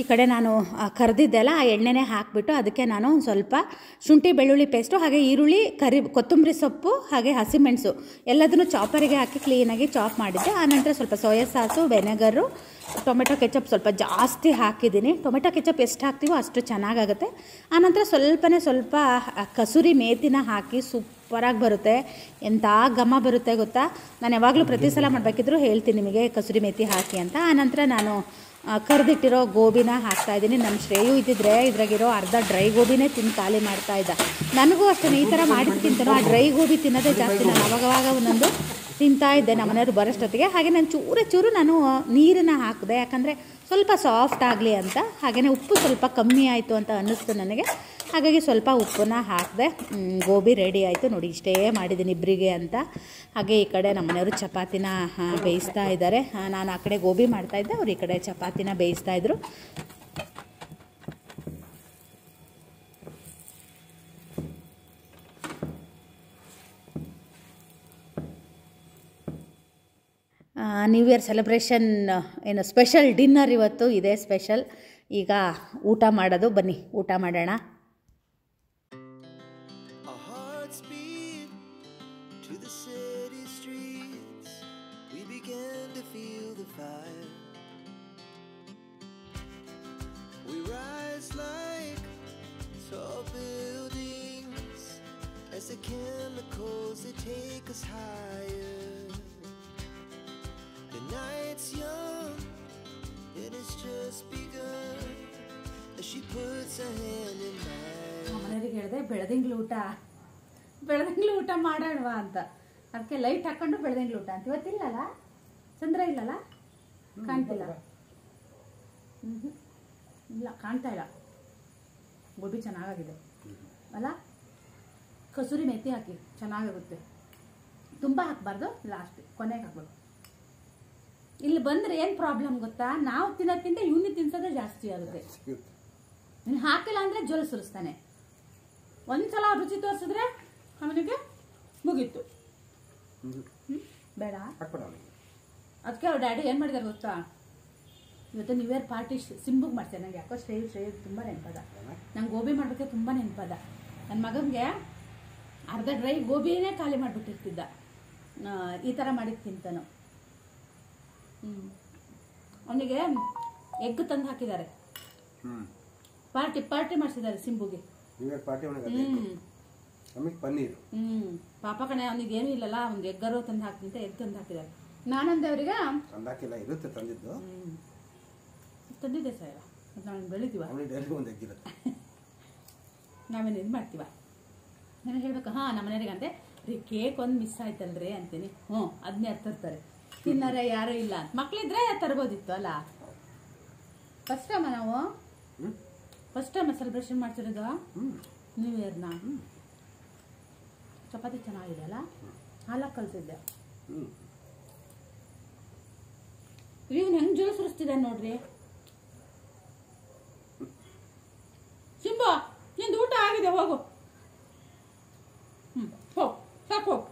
ಈ ಕಡೆ ನಾನು ಕರೆದಿದ್ದೆಲ್ಲ ಆ ಎಣ್ಣೆನೇ ಹಾಕಿಬಿಟ್ಟು ಅದಕ್ಕೆ ನಾನು ಒಂದು ಸ್ವಲ್ಪ ಶುಂಠಿ ಬೆಳ್ಳುಳ್ಳಿ ಪೇಸ್ಟು ಹಾಗೆ ಈರುಳ್ಳಿ ಕೊತ್ತಂಬರಿ ಸೊಪ್ಪು ಹಾಗೆ ಹಸಿಮೆಣಸು ಎಲ್ಲದನ್ನು ಚಾಪರಿಗೆ ಹಾಕಿ ಕ್ಲೀನಾಗಿ ಚಾಪ್ ಮಾಡಿದ್ದೆ. ಆನಂತರ ಸ್ವಲ್ಪ ಸೋಯಾ ಸಾಸು, ವೆನೆಗರು, ಟೊಮೆಟೊ ಕೆಚಪ್ ಸ್ವಲ್ಪ ಜಾಸ್ತಿ ಹಾಕಿದ್ದೀನಿ. ಟೊಮೆಟೊ ಕೆಚಪ್ ಎಷ್ಟು ಹಾಕ್ತೀವೋ ಅಷ್ಟು ಚೆನ್ನಾಗಾಗುತ್ತೆ. ಆನಂತರ ಸ್ವಲ್ಪ ಕಸೂರಿ ಮೇಥಿನ ಹಾಕಿ ಸೂಪರಾಗಿ ಬರುತ್ತೆ. ಎಂಥ ಘಮ ಬರುತ್ತೆ ಗೊತ್ತಾ. ನಾನು ಯಾವಾಗಲೂ ಪ್ರತಿ ಸಲ ಮಾಡಬೇಕಿದ್ರು ಹೇಳ್ತೀನಿ ನಿಮಗೆ ಕಸೂರಿ ಮೇಥಿ ಹಾಕಿ ಅಂತ. ಆನಂತರ ನಾನು ಕರೆದಿಟ್ಟಿರೋ ಗೋಬಿನ ಹಾಕ್ತಾಯಿದ್ದೀನಿ. ನಮ್ಮ ಶ್ರೇಯು ಇದ್ದಿದ್ರೆ ಇದ್ರಾಗಿರೋ ಅರ್ಧ ಡ್ರೈ ಗೋಬಿನೇ ತಿಂದು ಖಾಲಿ ಮಾಡ್ತಾಯಿದ್ದ. ನನಗೂ ಅಷ್ಟೇ ಈ ಥರ ಮಾಡಿದ್ಕಿಂತನೂ ಆ ಡ್ರೈ ಗೋಬಿ ತಿನ್ನೋದೇ ಜಾಸ್ತಿ. ನಾನು ಅವಾಗವಾಗ ಒಂದೊಂದು ತಿಂತಾಯಿದ್ದೆ ನಮ್ಮ ಮನೆಯವರು ಬರೋಷ್ಟೊತ್ತಿಗೆ. ಹಾಗೆ ನಾನು ಚೂರು ನಾನು ನೀರನ್ನು ಹಾಕಿದೆ, ಯಾಕಂದರೆ ಸ್ವಲ್ಪ ಸಾಫ್ಟ್ ಆಗಲಿ ಅಂತ. ಹಾಗೆಯೇ ಉಪ್ಪು ಸ್ವಲ್ಪ ಕಮ್ಮಿ ಆಯಿತು ಅಂತ ಅನ್ನಿಸ್ತು ನನಗೆ, ಹಾಗಾಗಿ ಸ್ವಲ್ಪ ಉಪ್ಪನ್ನ ಹಾಕಿದೆ. ಗೋಬಿ ರೆಡಿ ಆಯಿತು ನೋಡಿ. ಇಷ್ಟೇ ಮಾಡಿದ್ದೀನಿ ಇಬ್ಬರಿಗೆ ಅಂತ. ಹಾಗೆ ಈ ಕಡೆ ನಮ್ಮ ಮನೆಯವರು ಚಪಾತಿನ ಬೇಯಿಸ್ತಾ ಇದ್ದಾರೆ. ನಾನು ಆ ಕಡೆ ಗೋಬಿ ಮಾಡ್ತಾಯಿದ್ದೆ, ಅವ್ರು ಈ ಕಡೆ ಚಪಾತಿನ ಬೇಯಿಸ್ತಾಯಿದ್ರು. ನ್ಯೂ ಇಯರ್ ಸೆಲೆಬ್ರೇಷನ್ ಏನು ಸ್ಪೆಷಲ್ ಡಿನ್ನರ್ ಇವತ್ತು ಇದೆ ಸ್ಪೆಷಲ್. ಈಗ ಊಟ ಮಾಡೋದು, ಬನ್ನಿ ಊಟ ಮಾಡೋಣ. Night's young, and it's just begun. As she puts her hand in mine. ಮನೆಯವರಿಗೆ ಹೇಳಿದೆ ಬೆಳದಿಂಗ್ಳು ಊಟ ಮಾಡೋಣವಾ ಅಂತ. ಅದಕ್ಕೆ ಲೈಟ್ ಹಾಕೊಂಡು ಬೆಳದಿಂಗ್ಳು ಊಟ ಅಂತ. ಇವತ್ತಿಲ್ಲಲ್ಲ, ಚಂದ್ರ ಇಲ್ಲಲ್ಲ, ಕಾಣ್ತಿಲ್ಲ. ಇಲ್ಲ, ಕಾಣ್ತಾ ಇಲ್ಲ. ಗೋಬಿ ಚೆನ್ನಾಗಿದೆ ಅಲ್ಲ. ಕಸೂರಿ ಮೇಥಿ ಹಾಕಿ ಚೆನ್ನಾಗಾಗುತ್ತೆ. ತುಂಬ ಹಾಕಬಾರ್ದು, ಲಾಸ್ಟ್ ಕೊನೆಗೆ ಹಾಕ್ಬೇಕು. ಇಲ್ಲಿ ಬಂದರೆ ಏನು ಪ್ರಾಬ್ಲಮ್ ಗೊತ್ತಾ, ನಾವು ತಿನ್ನೋದ್ಕಿಂತ ಇವನು ತಿನ್ಸೋದೇ ಜಾಸ್ತಿ ಆಗುತ್ತೆ. ನೀನು ಹಾಕಿಲ್ಲ ಅಂದರೆ ಜೋಲು ಸುರಿಸ್ತಾನೆ. ಒಂದ್ಸಲ ರುಚಿ ತೋರಿಸಿದ್ರೆ ಅವನಿಗೆ ಮುಗೀತು. ಬೇಡ. ಅದಕ್ಕೆ ಅವ್ರ ಡ್ಯಾಡಿ ಏನು ಮಾಡಿದಾರೆ ಗೊತ್ತಾ, ಇವತ್ತು ನ್ಯೂ ಇಯರ್ ಪಾರ್ಟಿ ಸಿಂಬುಗೆ ಮಾಡ್ತೇನೆ. ನಂಗೆ ಯಾಕೋ ಶ್ರೇಯು ತುಂಬ ನೆನಪದ. ನಂಗೆ ಗೋಬಿ ಮಾಡೋಕ್ಕೆ ತುಂಬ ನೆನಪದ. ನನ್ನ ಮಗನಿಗೆ ಅರ್ಧ ಡ್ರೈ ಗೋಬಿನೇ ಖಾಲಿ ಮಾಡಿಬಿಟ್ಟಿರ್ತಿದ್ದ ಈ ಥರ ಮಾಡಿದ್ಕಿಂತನೂ. ಅವನಿಗೆ ಎಗ್ ತಂದು ಹಾಕಿದ್ದಾರೆ. ಪಾರ್ಟಿ ಮಾಡಿಸಿದ್ದಾರೆ ಸಿಂಬುಗೆ. ಪಾಪ ಕಣೆ, ಅವನಿಗೆ ಏನೂ ಇಲ್ಲಲ್ಲ, ಒಂದು ಎಗ್ಗರು ತಂದು ಹಾಕ್ತಿಂತ ಎಗ್ ತಂದು ಹಾಕಿದ್ದಾರೆ. ನಾನಂದೆ ಅವರಿಗೆ ತಂದಿದ್ದೆ ಸರ್, ನಾವು ಬೆಳಿತೀವ, ನಾವೇನು ಇದು ಮಾಡ್ತೀವ. ನಾನು ಹೇಳ್ಬೇಕು, ಹಾಂ ನಮ್ಮ ಮನೆಯವರಿಗೆ ಅಂತೆ ರೀ ಕೇಕ್ ಒಂದು ಮಿಸ್ ಆಯ್ತಲ್ರಿ ಅಂತೀನಿ. ಅದನ್ನೇ ತರ್ತಾರೆ, ತಿನ್ನಾರ ಯಾರೂ ಇಲ್ಲ ಅಂತ. ಮಕ್ಳಿದ್ರೆ ತರ್ಬೋದಿತ್ತು ಅಲ್ಲ. ಫಸ್ಟ್ ಟೈಮ್ ಸೆಲೆಬ್ರೇಷನ್ ಮಾಡ್ತಿರೋದು ನ್ಯೂ ಇಯರ್ನ. ಚಪಾತಿ ಚೆನ್ನಾಗಿದೆ ಅಲ್ಲ, ಹಾಲಾಗಿ ಕಲ್ಸಿದ್ದೆ. ಇವನು ಹೆಂಗೆ ಜೋರು ಸುರಿಸ್ತಿದ್ದ ನೋಡ್ರಿ. ಸಿಂಬು, ನಿಂದು ಊಟ ಆಗಿದೆ, ಹೋಗು. ಹೋಗ್ ಸಾಕು, ಹೋಗು.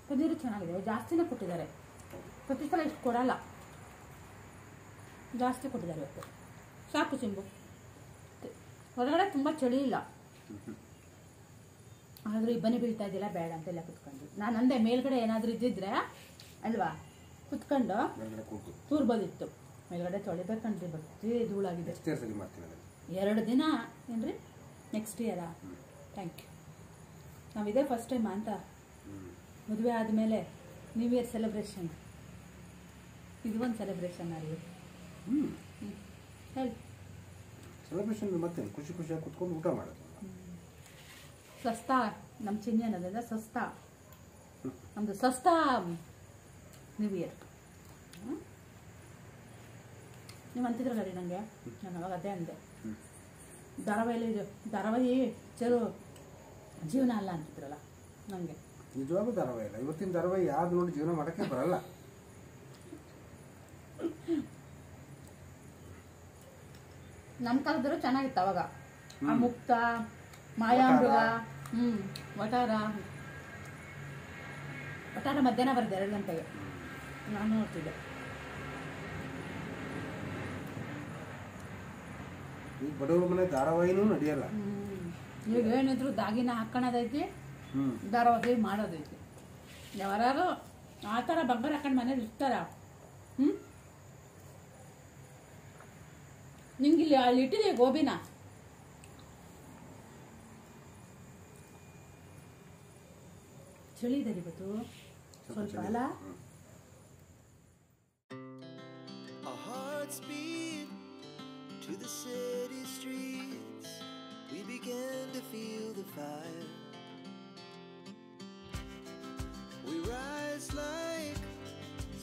ಪನ್ನೀರು ಚೆನ್ನಾಗಿದೆ, ಜಾಸ್ತಿನೇ ಕೊಟ್ಟಿದ್ದಾರೆ. ಪ್ರತಿ ಸಲ ಇಷ್ಟು ಕೊಡಲ್ಲ, ಜಾಸ್ತಿ ಕೊಟ್ಟಿದ್ದಾರೆ ಇವತ್ತು. ಸಾಕು ಸಿಂಬು. ಹೊರಗಡೆ ತುಂಬ ಚಳಿ ಇಲ್ಲ, ಆದರೂ ಇಬ್ಬನಿ ಬೀಳ್ತಾ ಇದ್ದಿಲ್ಲ, ಬೇಡ ಅಂತೆಲ್ಲ ಕುತ್ಕೊಂಡು. ನಾನು ಅಂದೆ ಮೇಲ್ಗಡೆ ಏನಾದರೂ ಇದ್ದಿದ್ರೆ ಅಲ್ವಾ ಕುತ್ಕೊಂಡು ತೂರ್ಬೋದಿತ್ತು. ಮೇಲ್ಗಡೆ ತೊಳಿಬೇಕಂಡ್ರಿ, ಬರ್ತೀವಿ ಧೂಳಾಗಿದೆ. 2 ದಿನ ಏನ್ರಿ, ನೆಕ್ಸ್ಟ್ ಇಯರಾ? Thank you. ನಾವಿದೇ ಫಸ್ಟ್ ಟೈಮ್ ಅಂತ ಮದುವೆ ಆದಮೇಲೆ ನ್ಯೂ ಇಯರ್ ಸೆಲೆಬ್ರೇಷನ್. ಇದು ಒಂದು ಸೆಲೆಬ್ರೇಷನ್ ಅಲ್ಲಿ ಹೇಳಿ. ಸೆಲೆಬ್ರೇಷನ್ ಮತ್ತೆ ಖುಷಿಯಾಗಿ ಕುತ್ಕೊಂಡು ಊಟ ಮಾಡೋದು. ಸಸ್ತಾ ನಮ್ಮ ಚಿನ್ನಿ ಅನ್ನೋದ್ರಿಂದ ಸಸ್ತಾ, ನಮ್ಮದು ಸಸ್ತಾ ನ್ಯೂ ಇಯರ್. ನೀವು ಅಂತಿದ್ರಲ್ಲ ರೀ ನನಗೆ, ನಾನು ಅವಾಗ ಅದೇ ಅಂದೆ, ಧಾರಾವಾಹಿ ಪಿಕ್ಚರು ಜೀವನ ಅಲ್ಲ ಅಂತಿದ್ರಲ್ಲ ನನಗೆ. ನಿಜವಾಗೂ ಧಾರಾವಾಹಿ ಇಲ್ಲ. ಇವತ್ತಿನ ಧಾರಾವಾಹಿ ಯಾವ್ದು ನೋಡಿ ಜೀವನ ಮಾಡೋಕ್ಕೆ ಬರಲ್ಲ. ನಮ್ಮ ಕಾಲದವರು ಚೆನ್ನಾಗಿತ್ತು ಅವಾಗ. ಆ ಮುಕ್ತ, ಮಾಯಾಮೃಗ, ವಟಾರ ಪಟಾಣ ಮಧ್ಯಾಹ್ನ ಬರೋದು 2 ಗಂಟೆಗೆ. ನಾನು ನೋಡ್ತಿದ್ದೆ. ಈ ಬಡವ್ರ ಮನೆ ಧಾರಾವಾಹಿನೂ ನಡೆಯಲ್ಲ. ಈಗ ಏನಿದ್ರು ದಾಗಿನ ಹಾಕೋಣದೈತಿ, ಧಾರಾವಾಹಿ ಮಾಡೋದೈತಿ. ಯಾರು ಆ ಥರ ಬಂಗಾರ ಹಾಕೊಂಡು ಮನೇಲಿ ಇರ್ತಾರ? ನಿಂಗೆ ಇಲ್ಲಿ ಅಲ್ಲಿ ಇಟ್ಟಿದೆ ಗೋಬಿನ. ಚಳಿ ಇದೆ ಇವತ್ತು ಸ್ವಲ್ಪ ಅಲ್ಲ. Our hearts beat to the city streets. We began to feel the fire. We rise like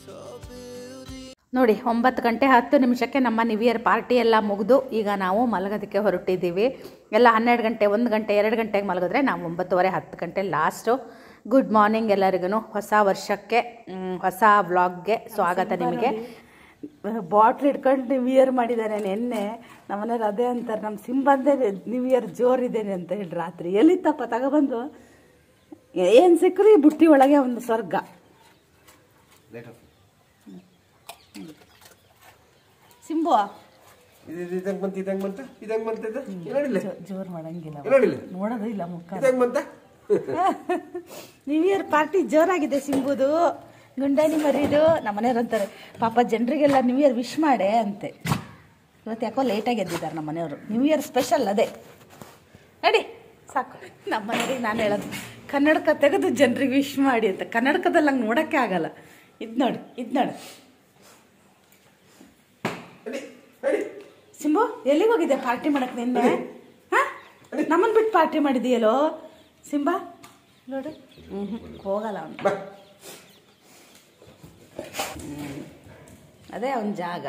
tall buildings. ನೋಡಿ 9 ಗಂಟೆ 10 ನಿಮಿಷಕ್ಕೆ ನಮ್ಮ ನ್ಯೂ ಇಯರ್ ಪಾರ್ಟಿ ಎಲ್ಲ ಮುಗಿದು ಈಗ ನಾವು ಮಲಗೋದಕ್ಕೆ ಹೊರಟಿದ್ದೀವಿ. ಎಲ್ಲ 12 ಗಂಟೆ 1 ಗಂಟೆ 2 ಗಂಟೆಗೆ ಮಲಗಿದ್ರೆ ನಾವು 9:30 10 ಗಂಟೆ ಲಾಸ್ಟು. ಗುಡ್ ಮಾರ್ನಿಂಗ್ ಎಲ್ಲರಿಗೂ. ಹೊಸ ವರ್ಷಕ್ಕೆ ಹೊಸ ವ್ಲಾಗ್ಗೆ ಸ್ವಾಗತ ನಿಮಗೆ. ಬಾಟ್ಲ್ ಇಟ್ಕೊಂಡು ನ್ಯೂ ಇಯರ್ ಮಾಡಿದ್ದಾನೆ ನಿನ್ನೆ. ನಮ್ಮನೇಲಿ ಅದೇ ಅಂತಾರೆ, ನಮ್ಮ ಸಿಂಬಂದೇ ನ್ಯೂ ಇಯರ್ ಜೋರಿದ್ದೇನೆ ಅಂತ ಹೇಳಿ. ರಾತ್ರಿ ಎಲ್ಲಿತ್ತಪ್ಪ ತಗೊಬಂದು ಏನು ಸಿಕ್ಕರು ಈ ಬುಟ್ಟಿ ಒಳಗೆ ಒಂದು ಸ್ವರ್ಗ. ಸಿಂಬು ಜೋರ್ ಮಾಡಂಗಿಲ್ಲ, ನೋಡೋದು ಇಲ್ಲ ಮುಖ. ನ್ಯೂ ಇಯರ್ ಪಾರ್ಟಿ ಜೋರಾಗಿದೆ ಸಿಂಬುದು. ಗುಂಡಾನಿ ಮರಿದು ನಮ್ಮನೆಯವ್ರು ಅಂತಾರೆ, ಪಾಪ ಜನರಿಗೆಲ್ಲ ನ್ಯೂ ಇಯರ್ ವಿಶ್ ಮಾಡೇ ಅಂತೆ. ಇವತ್ತು ಯಾಕೋ ಲೇಟಾಗಿ ಎದ್ದಿದ್ದಾರೆ ನಮ್ಮ ಮನೆಯವರು. ನ್ಯೂ ಇಯರ್ ಸ್ಪೆಷಲ್ ಅದೇ ನಡಿ ಸಾಕು. ನಮ್ಮ ಮನೆಯವ್ರಿಗೆ ನಾನು ಹೇಳೋದು, ಕನ್ನಡಕ ತೆಗೆದು ಜನರಿಗೆ ವಿಶ್ ಮಾಡಿ ಅಂತ. ಕನ್ನಡಕದಲ್ಲಿ ಹಂಗೆ ನೋಡೋಕ್ಕೆ ಆಗಲ್ಲ. ಇದು ನೋಡಿ, ಇದು ನೋಡಿ ಸಿಂಬು, ಎಲ್ಲಿಗೆ ಹೋಗಿದ್ದೆ ಪಾರ್ಟಿ ಮಾಡಕ್ಕೆ ನಿನ್ನೆ? ಹಾಂ, ನಮ್ಮನ್ನು ಬಿಟ್ಟು ಪಾರ್ಟಿ ಮಾಡಿದೆಯಲ್ಲೋ ಸಿಂಬಾ. ನೋಡು, ಹೋಗಲ್ಲ ಅವನು. ಅದೇ ಅವನ ಜಾಗ.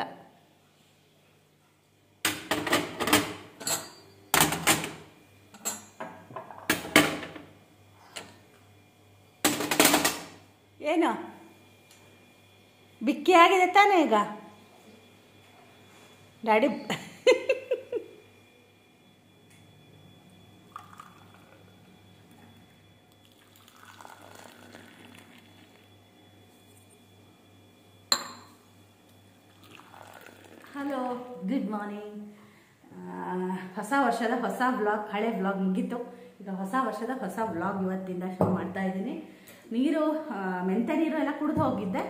ಏನು ಬಿಕ್ಕಿ ಆಗಿದೆ ತಾನೇ ಈಗ ಡ್ಯಾಡಿ? Hello, good morning. ಹೊಸ ವರ್ಷದ ಹೊಸ ವ್ಲಾಗ್, ಹಳೆ ವ್ಲಾಗ್ ಮುಗೀತು. ಈಗ ಹೊಸ ವರ್ಷದ ಹೊಸ ವ್ಲಾಗ್ ಇವತ್ತಿಂದ ಶುರು ಮಾಡ್ತಾ ಇದ್ದೀನಿ. ನೀರು ಮೆಂತ್ಯ ನೀರು ಎಲ್ಲ ಕುಡಿದು ಹೋಗಿದ್ದೆ.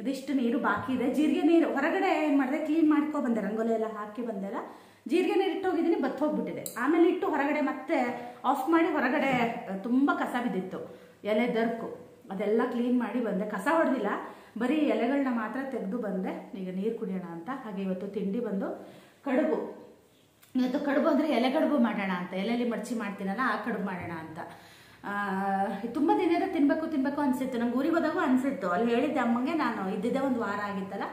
ಇದಿಷ್ಟು ನೀರು ಬಾಕಿ ಇದೆ. ಜೀರಿಗೆ ನೀರು ಹೊರಗಡೆ ಏನು ಮಾಡಿದೆ, ಕ್ಲೀನ್ ಮಾಡ್ಕೊಬಂದೆ, ರಂಗೋಲಿ ಎಲ್ಲ ಹಾಕಿ ಬಂದೆಲ್ಲ. ಜೀರಿಗೆ ನೀರು ಇಟ್ಟು ಹೋಗಿದ್ದೀನಿ, ಬತ್ತು ಹೋಗ್ಬಿಟ್ಟಿದೆ. ಆಮೇಲೆ ಇಟ್ಟು ಹೊರಗಡೆ ಮತ್ತೆ ಆಫ್ ಮಾಡಿ ಹೊರಗಡೆ ತುಂಬ ಕಸ ಬಿದ್ದಿತ್ತು, ಎಲೆ ದರ್ಕು. ಅದೆಲ್ಲ ಕ್ಲೀನ್ ಮಾಡಿ ಬಂದೆ. ಕಸ ಹೊಡೆದಿಲ್ಲ, ಬರೀ ಎಲೆಗಳನ್ನ ಮಾತ್ರ ತೆಗೆದು ಬಂದೆ. ಈಗ ನೀರು ಕುಡಿಯೋಣ ಅಂತ. ಹಾಗೆ ಇವತ್ತು ತಿಂಡಿ ಬಂದು ಕಡುಬು. ಇವತ್ತು ಕಡುಬು ಅಂದರೆ ಎಲೆ ಕಡುಬು ಮಾಡೋಣ ಅಂತ. ಎಲೆಯಲ್ಲಿ ಮಡಚಿ ಮಾಡ್ತೀನಲ್ಲ, ಆ ಕಡುಬು ಮಾಡೋಣ ಅಂತ. ತುಂಬ ದಿನದ ತಿನ್ಬೇಕು ಅನಿಸಿತ್ತು. ನಂಗೆ ಊರಿಗೆ ಹೋದಾಗೂ ಅನಿಸಿತ್ತು. ಅಲ್ಲಿ ಹೇಳಿದ್ದೆ ಅಮ್ಮಂಗೆ, ನಾನು ಇದ್ದಿದ್ದೆ ಒಂದು ವಾರ ಆಗಿತ್ತಲ್ಲ,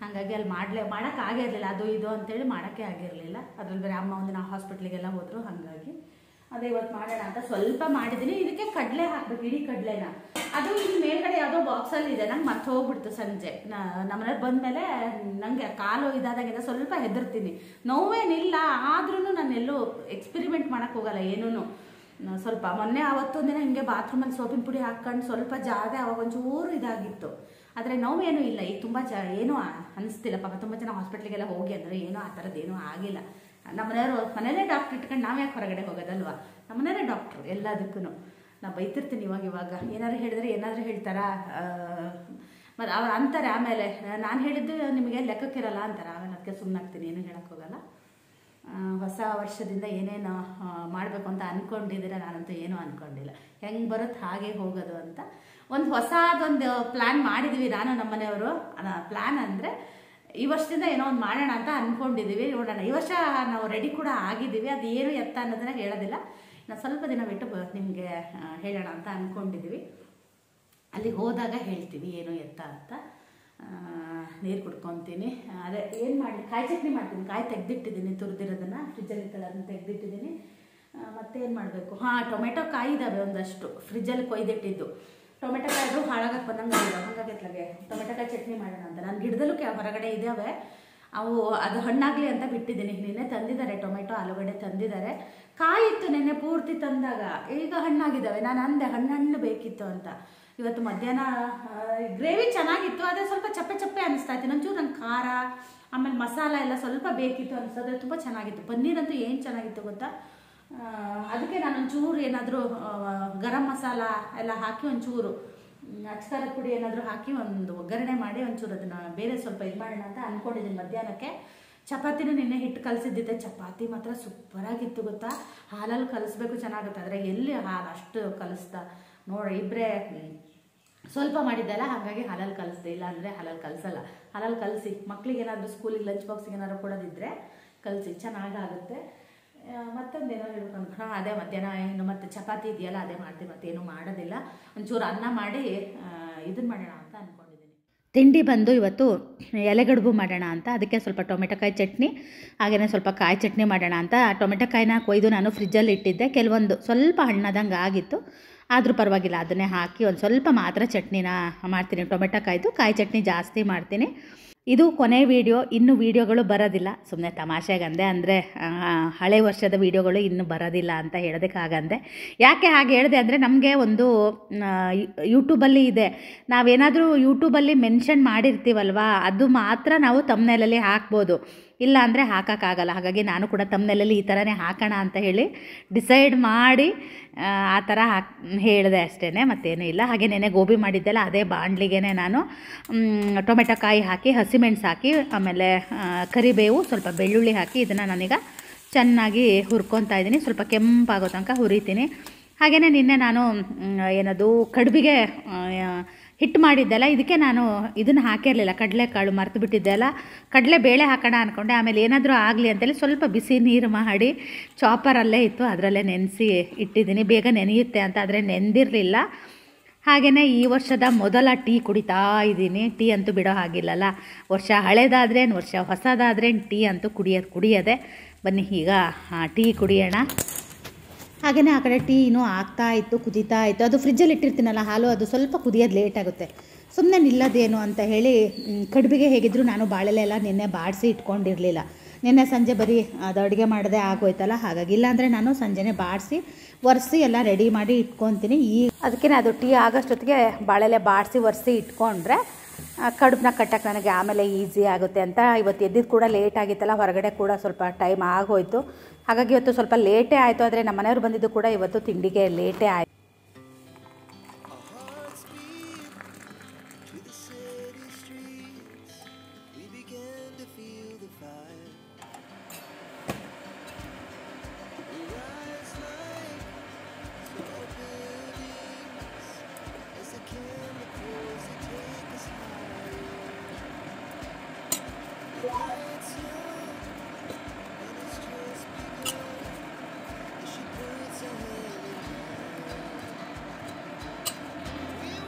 ಹಾಗಾಗಿ ಅಲ್ಲಿ ಮಾಡೋಕ್ಕಾಗಿರಲಿಲ್ಲ. ಅದು ಇದು ಅಂತೇಳಿ ಮಾಡೋಕ್ಕೆ ಆಗಿರಲಿಲ್ಲ. ಅದ್ರಲ್ಲಿ ಬೇರೆ ಅಮ್ಮ ಒಂದು ನಾವು ಹಾಸ್ಪಿಟ್ಲಿಗೆಲ್ಲ ಹೋದರು. ಹಾಗಾಗಿ ಅದೇ ಇವತ್ತು ಮಾಡೋಣ ಅಂತ ಸ್ವಲ್ಪ ಮಾಡಿದ್ದೀನಿ. ಇದಕ್ಕೆ ಕಡಲೆ ಹಾಕ್ಬೇಕು, ಇಡೀ ಕಡಲೆನ. ಅದು ಇಲ್ಲಿ ಮೇಲ್ಗಡೆ ಯಾವುದೋ ಬಾಕ್ಸಲ್ಲಿ ಇದೆ, ನಂಗೆ ಮತ್ತೆ ಹೋಗ್ಬಿಡ್ತು ಸಂಜೆ. ನಮ್ಮನೇಲಿ ಬಂದಮೇಲೆ ನನಗೆ ಕಾಲು ಇದಾದಾಗಿಂದ ಸ್ವಲ್ಪ ಹೆದರ್ತೀನಿ. ನೋವೇನಿಲ್ಲ, ಆದ್ರೂ ನಾನು ಎಲ್ಲೂ ಎಕ್ಸ್ಪೆರಿಮೆಂಟ್ ಮಾಡೋಕ್ಕೆ ಹೋಗಲ್ಲ ಏನೂ. ಸ್ವಲ್ಪ ಮೊನ್ನೆ ಅವತ್ತೊಂದಿನ ಹಿಂಗೆ ಬಾತ್ರೂಮಲ್ಲಿ ಸೋಪಿನ ಪುಡಿ ಹಾಕ್ಕೊಂಡು ಸ್ವಲ್ಪ ಜಾದೆ, ಅವಾಗ ಒಂಚೂರು ಇದಾಗಿತ್ತು. ಆದರೆ ನೋವೇನೂ ಇಲ್ಲ. ಈಗ ತುಂಬ ಏನೂ ಅನಿಸ್ತಿಲ್ಲ. ಪಾಪ ತುಂಬ ಜನ ಹಾಸ್ಪಿಟ್ಲಿಗೆಲ್ಲ ಹೋಗಿ ಅಂದರೆ ಏನೂ ಆ ಥರದ್ದೇನೂ ಆಗಿಲ್ಲ. ನಮ್ಮನೆಯವರು ಮನೇಲೇ ಡಾಕ್ಟ್ರ್ ಇಟ್ಕೊಂಡು ನಾವು ಯಾಕೆ ಹೊರಗಡೆ ಹೋಗೋದಲ್ವ? ನಮ್ಮನೇಲೇ ಡಾಕ್ಟ್ರು ಎಲ್ಲದಕ್ಕೂ. ನಾನು ಬೈತಿರ್ತೀನಿ ಇವಾಗ ಏನಾದ್ರು ಹೇಳಿದ್ರೆ ಏನಾದರೂ ಹೇಳ್ತಾರಾ, ಮತ್ತು ಅವ್ರು ಅಂತಾರೆ ಆಮೇಲೆ, ನಾನು ಹೇಳಿದ್ದು ನಿಮಗೆ ಲೆಕ್ಕಕ್ಕಿರಲ್ಲ ಅಂತಾರೆ. ಆಮೇಲೆ ಅದಕ್ಕೆ ಸುಮ್ಮನಾಗ್ತೀನಿ, ಏನೂ ಹೇಳಕ್ಕೆ ಹೋಗಲ್ಲ. ಹೊಸ ವರ್ಷದಿಂದ ಏನೇನು ಮಾಡಬೇಕು ಅಂತ ಅಂದ್ಕೊಂಡಿದ್ದೀರ? ನಾನಂತೂ ಏನೂ ಅಂದ್ಕೊಂಡಿಲ್ಲ. ಹೆಂಗೆ ಬರುತ್ತೆ ಹಾಗೆ ಹೋಗೋದು ಅಂತ ಒಂದು ಹೊಸದೊಂದು ಪ್ಲ್ಯಾನ್ ಮಾಡಿದ್ದೀವಿ ನಾನು ನಮ್ಮ ಮನೆಯವರು. ಪ್ಲ್ಯಾನ್ ಅಂದರೆ ಈ ವರ್ಷದಿಂದ ಏನೋ ಒಂದು ಮಾಡೋಣ ಅಂತ ಅಂದ್ಕೊಂಡಿದ್ದೀವಿ. ನೋಡೋಣ. ಈ ವರ್ಷ ನಾವು ರೆಡಿ ಕೂಡ ಆಗಿದ್ದೀವಿ. ಅದು ಏನು ಎತ್ತ ಅನ್ನೋದನ್ನ ಹೇಳೋದಿಲ್ಲ. ನಾನು ಸ್ವಲ್ಪ ದಿನ ಬಿಟ್ಟು ನಿಮಗೆ ಹೇಳೋಣ ಅಂತ ಅಂದ್ಕೊಂಡಿದ್ದೀವಿ. ಅಲ್ಲಿ ಹೋದಾಗ ಹೇಳ್ತೀವಿ ಏನು ಎತ್ತ ಅಂತ. ನೀರು ಕುಡ್ಕೊತೀನಿ. ಅದೇ ಏನು ಮಾಡಲಿ, ಕಾಯಿ ಚಟ್ನಿ ಮಾಡ್ತೀನಿ. ಕಾಯಿ ತೆಗೆದಿಟ್ಟಿದ್ದೀನಿ, ತುರಿದಿರೋದನ್ನು ಫ್ರಿಜ್ಜಲ್ಲಿ ಇತ್ತಲ್ಲ, ಅದನ್ನು ತೆಗೆದಿಟ್ಟಿದ್ದೀನಿ. ಮತ್ತೇನು ಮಾಡಬೇಕು? ಹಾಂ, ಟೊಮೆಟೊ ಕಾಯಿ ಇದ್ದಾವೆ ಒಂದಷ್ಟು ಫ್ರಿಜ್ಜಲ್ಲಿ ಕೊಯ್ದಿಟ್ಟಿದ್ದು. ಟೊಮೆಟೊ ಕಾಯಿ ಅದು ಹಾಳಾಗಕ್ಕೆ ಬಂದಂಗೆ ಹಾಗಾಗಿ ಎತ್ಲಾಗೆ ಟೊಮೆಟೊ ಕಾಯಿ ಚಟ್ನಿ ಮಾಡೋಣ ಅಂತ. ನಾನು ಗಿಡದಲ್ಲೂ ಹೊರಗಡೆ ಇದ್ದಾವೆ, ಅವು ಅದು ಹಣ್ಣಾಗಲಿ ಅಂತ ಬಿಟ್ಟಿದ್ದೀನಿ. ನಿನ್ನೆ ತಂದಿದ್ದಾರೆ ಟೊಮೆಟೊ, ಆಲೂಗಡ್ಡೆ ತಂದಿದ್ದಾರೆ. ಕಾಯಿ ಇತ್ತು ನೆನ್ನೆ ಪೂರ್ತಿ ತಂದಾಗ, ಈಗ ಹಣ್ಣಾಗಿದ್ದಾವೆ. ನಾನು ಅಂದೆ ಹಣ್ಣು ಬೇಕಿತ್ತು ಅಂತ. ಇವತ್ತು ಮಧ್ಯಾಹ್ನ ಗ್ರೇವಿ ಚೆನ್ನಾಗಿತ್ತು, ಆದರೆ ಸ್ವಲ್ಪ ಚಪ್ಪೆ ಚಪ್ಪೆ ಅನಿಸ್ತಾ ಇತ್ತು. ಒಂಚೂರು ನಂಗೆ ಖಾರ ಆಮೇಲೆ ಮಸಾಲ ಎಲ್ಲ ಸ್ವಲ್ಪ ಬೇಕಿತ್ತು ಅನಿಸ್ತದೆ. ತುಂಬ ಚೆನ್ನಾಗಿತ್ತು. ಪನ್ನೀರಂತೂ ಏನು ಚೆನ್ನಾಗಿತ್ತು ಗೊತ್ತಾ. ಅದಕ್ಕೆ ನಾನು ಒಂಚೂರು ಏನಾದರೂ ಗರಂ ಮಸಾಲ ಎಲ್ಲ ಹಾಕಿ ಒಂಚೂರು ಅಚ್ಕಾರದ ಪುಡಿ ಏನಾದರೂ ಹಾಕಿ ಒಂದು ಒಗ್ಗರಣೆ ಮಾಡಿ ಒಂಚೂರು ಅದನ್ನು ಬೇರೆ ಸ್ವಲ್ಪ ಇದು ಮಾಡೋಣ ಅಂತ ಅಂದ್ಕೊಂಡಿದ್ದೀನಿ ಮಧ್ಯಾಹ್ನಕ್ಕೆ. ಚಪಾತಿನೂ ನಿನ್ನೆ ಹಿಟ್ಟು ಕಲಸಿದ್ದಿದ್ದೆ. ಚಪಾತಿ ಮಾತ್ರ ಸೂಪರಾಗಿತ್ತು ಗೊತ್ತಾ. ಹಾಲಲ್ಲಿ ಕಲಿಸ್ಬೇಕು ಚೆನ್ನಾಗುತ್ತೆ, ಆದರೆ ಎಲ್ಲಿ ಹಾಲು ಅಷ್ಟು ಕಲಿಸ್ತಾ ನೋಡಿ. ಇಬ್ಬರೇ ಸ್ವಲ್ಪ ಮಾಡಿದ್ದೆಲ್ಲ, ಹಾಗಾಗಿ ಹಾಲಲ್ಲಿ ಕಲಿಸ್ದೆ. ಇಲ್ಲ ಅಂದರೆ ಹಾಲಲ್ಲಿ ಕಲಿಸಲ್ಲ. ಹಾಲಲ್ಲಿ ಕಲಿಸಿ ಮಕ್ಳಿಗೆ ಏನಾದರೂ ಸ್ಕೂಲಿಗೆ ಲಂಚ್ ಬಾಕ್ಸಿಗೆ ಏನಾದ್ರು ಕೊಡೋದಿದ್ರೆ ಕಲಿಸಿ, ಚೆನ್ನಾಗಾಗುತ್ತೆ. ಮತ್ತೊಂದೇನೋ ಹೇಳ್ಕೊಂಡು ಅದೇ ಮಧ್ಯಾಹ್ನ ಏನು ಮತ್ತೆ ಚಪಾತಿ ಇದೆಯಲ್ಲ ಅದೇ ಮಾಡ್ತೀವಿ, ಮತ್ತೇನು ಮಾಡೋದಿಲ್ಲ. ಒಂಚೂರು ಅನ್ನ ಮಾಡಿ ಇದನ್ನು ಮಾಡೋಣ ಅಂತ ಅಂದ್ಕೊಂಡಿದ್ದೀನಿ. ತಿಂಡಿ ಬಂದು ಇವತ್ತು ಎಲೆಗಡುಬು ಮಾಡೋಣ ಅಂತ, ಅದಕ್ಕೆ ಸ್ವಲ್ಪ ಟೊಮೆಟೊಕಾಯಿ ಚಟ್ನಿ ಹಾಗೆಯೇ ಸ್ವಲ್ಪ ಕಾಯಿ ಚಟ್ನಿ ಮಾಡೋಣ ಅಂತ. ಟೊಮೆಟೊಕಾಯಿನ ಕೊಯ್ದು ನಾನು ಫ್ರಿಜ್ಜಲ್ಲಿ ಇಟ್ಟಿದ್ದೆ. ಕೆಲವೊಂದು ಸ್ವಲ್ಪ ಹಣ್ಣಾದಂಗೆ ಆಗಿತ್ತು, ಆದರೂ ಪರವಾಗಿಲ್ಲ ಅದನ್ನೇ ಹಾಕಿ ಒಂದು ಸ್ವಲ್ಪ ಮಾತ್ರ ಚಟ್ನಿನ ಮಾಡ್ತೀನಿ. ಟೊಮೆಟೊಕಾಯ್ದು ಕಾಯಿ ಚಟ್ನಿ ಜಾಸ್ತಿ ಮಾಡ್ತೀನಿ. ಇದು ಕೊನೆ ವೀಡಿಯೋ, ಇನ್ನು ವೀಡಿಯೋಗಳು ಬರೋದಿಲ್ಲ. ಸುಮ್ಮನೆ ತಮಾಷೆಗಂದೆ, ಅಂದರೆ ಹಳೆ ವರ್ಷದ ವೀಡಿಯೋಗಳು ಇನ್ನೂ ಬರೋದಿಲ್ಲ ಅಂತ ಹೇಳೋದಕ್ಕಾಗಂದೆ. ಯಾಕೆ ಹಾಗೆ ಹೇಳಿದೆ ಅಂದರೆ, ನಮಗೆ ಒಂದು ಯೂಟ್ಯೂಬಲ್ಲಿ ಇದೆ, ನಾವೇನಾದರೂ ಯೂಟ್ಯೂಬಲ್ಲಿ ಮೆನ್ಷನ್ ಮಾಡಿರ್ತೀವಲ್ವ ಅದು ಮಾತ್ರ ನಾವು ತಮ್ನೇಲಲ್ಲಿ ಹಾಕ್ಬೋದು, ಇಲ್ಲ ಅಂದರೆ ಹಾಕೋಕ್ಕಾಗಲ್ಲ. ಹಾಗಾಗಿ ನಾನು ಕೂಡ ತಮ್ನೇಲಲ್ಲಿ ಈ ಥರನೇ ಹಾಕೋಣ ಅಂತ ಹೇಳಿ ಡಿಸೈಡ್ ಮಾಡಿ ಆ ಥರ ಹೇಳಿದೆ ಅಷ್ಟೇ, ಮತ್ತೇನೂ ಇಲ್ಲ. ಹಾಗೆ ನೆನೆ ಗೋಬಿ ಮಾಡಿದ್ದೆಲ್ಲ ಅದೇ ಬಾಣಲಿಗೆ ನಾನು ಟೊಮೆಟೊಕಾಯಿ ಹಾಕಿ, ಹಸಿಮೆಣಸು ಹಾಕಿ, ಆಮೇಲೆ ಕರಿಬೇವು, ಸ್ವಲ್ಪ ಬೆಳ್ಳುಳ್ಳಿ ಹಾಕಿ ಇದನ್ನು ನಾನೀಗ ಚೆನ್ನಾಗಿ ಹುರ್ಕೊತಾ ಇದ್ದೀನಿ. ಸ್ವಲ್ಪ ಕೆಂಪಾಗೋ ತನಕ ಹುರಿತೀನಿ. ಹಾಗೆಯೇ ನಿನ್ನೆ ನಾನು ಏನದು ಕಡುಬಿಗೆ ಹಿಟ್ಟು ಮಾಡಿದ್ದೆಲ್ಲ, ಇದಕ್ಕೆ ನಾನು ಇದನ್ನು ಹಾಕಿರಲಿಲ್ಲ, ಕಡಲೆಕಾಳು ಮರೆತು ಬಿಟ್ಟಿದ್ದೆಲ್ಲ. ಕಡಲೆಬೇಳೆ ಹಾಕೋಣ ಅಂದ್ಕೊಂಡೆ, ಆಮೇಲೆ ಏನಾದರೂ ಆಗಲಿ ಅಂತೇಳಿ ಸ್ವಲ್ಪ ಬಿಸಿ ನೀರು ಮಾಡಿ ಚಾಪರಲ್ಲೇ ಇತ್ತು ಅದರಲ್ಲೇ ನೆನೆಸಿ ಇಟ್ಟಿದ್ದೀನಿ, ಬೇಗ ನೆನೆಯುತ್ತೆ ಅಂತ. ಆದರೆ ನೆಂದಿರಲಿಲ್ಲ. ಹಾಗೆಯೇ ಈ ವರ್ಷದ ಮೊದಲ ಟೀ ಕುಡಿತಾ ಇದ್ದೀನಿ. ಟೀ ಅಂತೂ ಬಿಡೋ ಹಾಗಿಲ್ಲಲ್ಲ. ವರ್ಷ ಹಳೇದಾದ್ರೇನು ವರ್ಷ ಹೊಸದಾದ್ರೇನು ಟೀ ಅಂತೂ ಕುಡಿಯೋದೆ. ಬನ್ನಿ ಈಗ ಟೀ ಕುಡಿಯೋಣ. ಹಾಗೆಯೇ ಆ ಕಡೆ ಟೀನೂ ಆಗ್ತಾಯಿತ್ತು, ಕುದೀತಾ ಇತ್ತು. ಅದು ಫ್ರಿಜ್ಜಲ್ಲಿ ಇಟ್ಟಿರ್ತೀನಲ್ಲ ಹಾಲು, ಅದು ಸ್ವಲ್ಪ ಕುದಿಯೋದು ಲೇಟ್ ಆಗುತ್ತೆ. ಸುಮ್ಮನೆ ನಿಲ್ಲೋದೇನು ಅಂತ ಹೇಳಿ ಕಡುಬಿಗೆ ಹೇಗಿದ್ದರೂ ನಾನು ಬಾಳೆಲೆ ಎಲ್ಲ ನಿನ್ನೆ ಬಾಡಿಸಿ ಇಟ್ಕೊಂಡಿರಲಿಲ್ಲ. ನಿನ್ನೆ ಸಂಜೆ ಬರೀ ಅದು ಅಡುಗೆ ಮಾಡೋದೇ ಆಗೋಯ್ತಲ್ಲ, ಹಾಗಾಗಿ ಇಲ್ಲಾಂದರೆ ನಾನು ಸಂಜೆನೇ ಬಾಡಿಸಿ ಒರೆಸಿ ಎಲ್ಲ ರೆಡಿ ಮಾಡಿ ಇಟ್ಕೊತೀನಿ. ಅದಕ್ಕೆ ಅದು ಟೀ ಆಗೋಷ್ಟೊತ್ತಿಗೆ ಬಾಳೆಲೆ ಬಾಡಿಸಿ ಒರೆಸಿ ಇಟ್ಕೊಂಡ್ರೆ ಕಡುಬನ್ನ ಕಟ್ಟಕ್ಕೆ ನನಗೆ ಆಮೇಲೆ ಈಸಿ ಆಗುತ್ತೆ ಅಂತ. ಇವತ್ತು ಎದ್ದಿದ್ದು ಕೂಡ ಲೇಟ್ ಆಗಿತ್ತಲ್ಲ, ಹೊರಗಡೆ ಕೂಡ ಸ್ವಲ್ಪ ಟೈಮ್ ಆಗೋಯ್ತು. ಹಾಗಾಗಿ ಇವತ್ತು ಸ್ವಲ್ಪ ಲೇಟೇ ಆಯಿತು. ಆದರೆ ನಮ್ಮ ಮನೆಯವರು ಬಂದಿದ್ದು ಕೂಡ ಇವತ್ತು ತಿಂಡಿಗೆ ಲೇಟೇ ಆಯಿತು.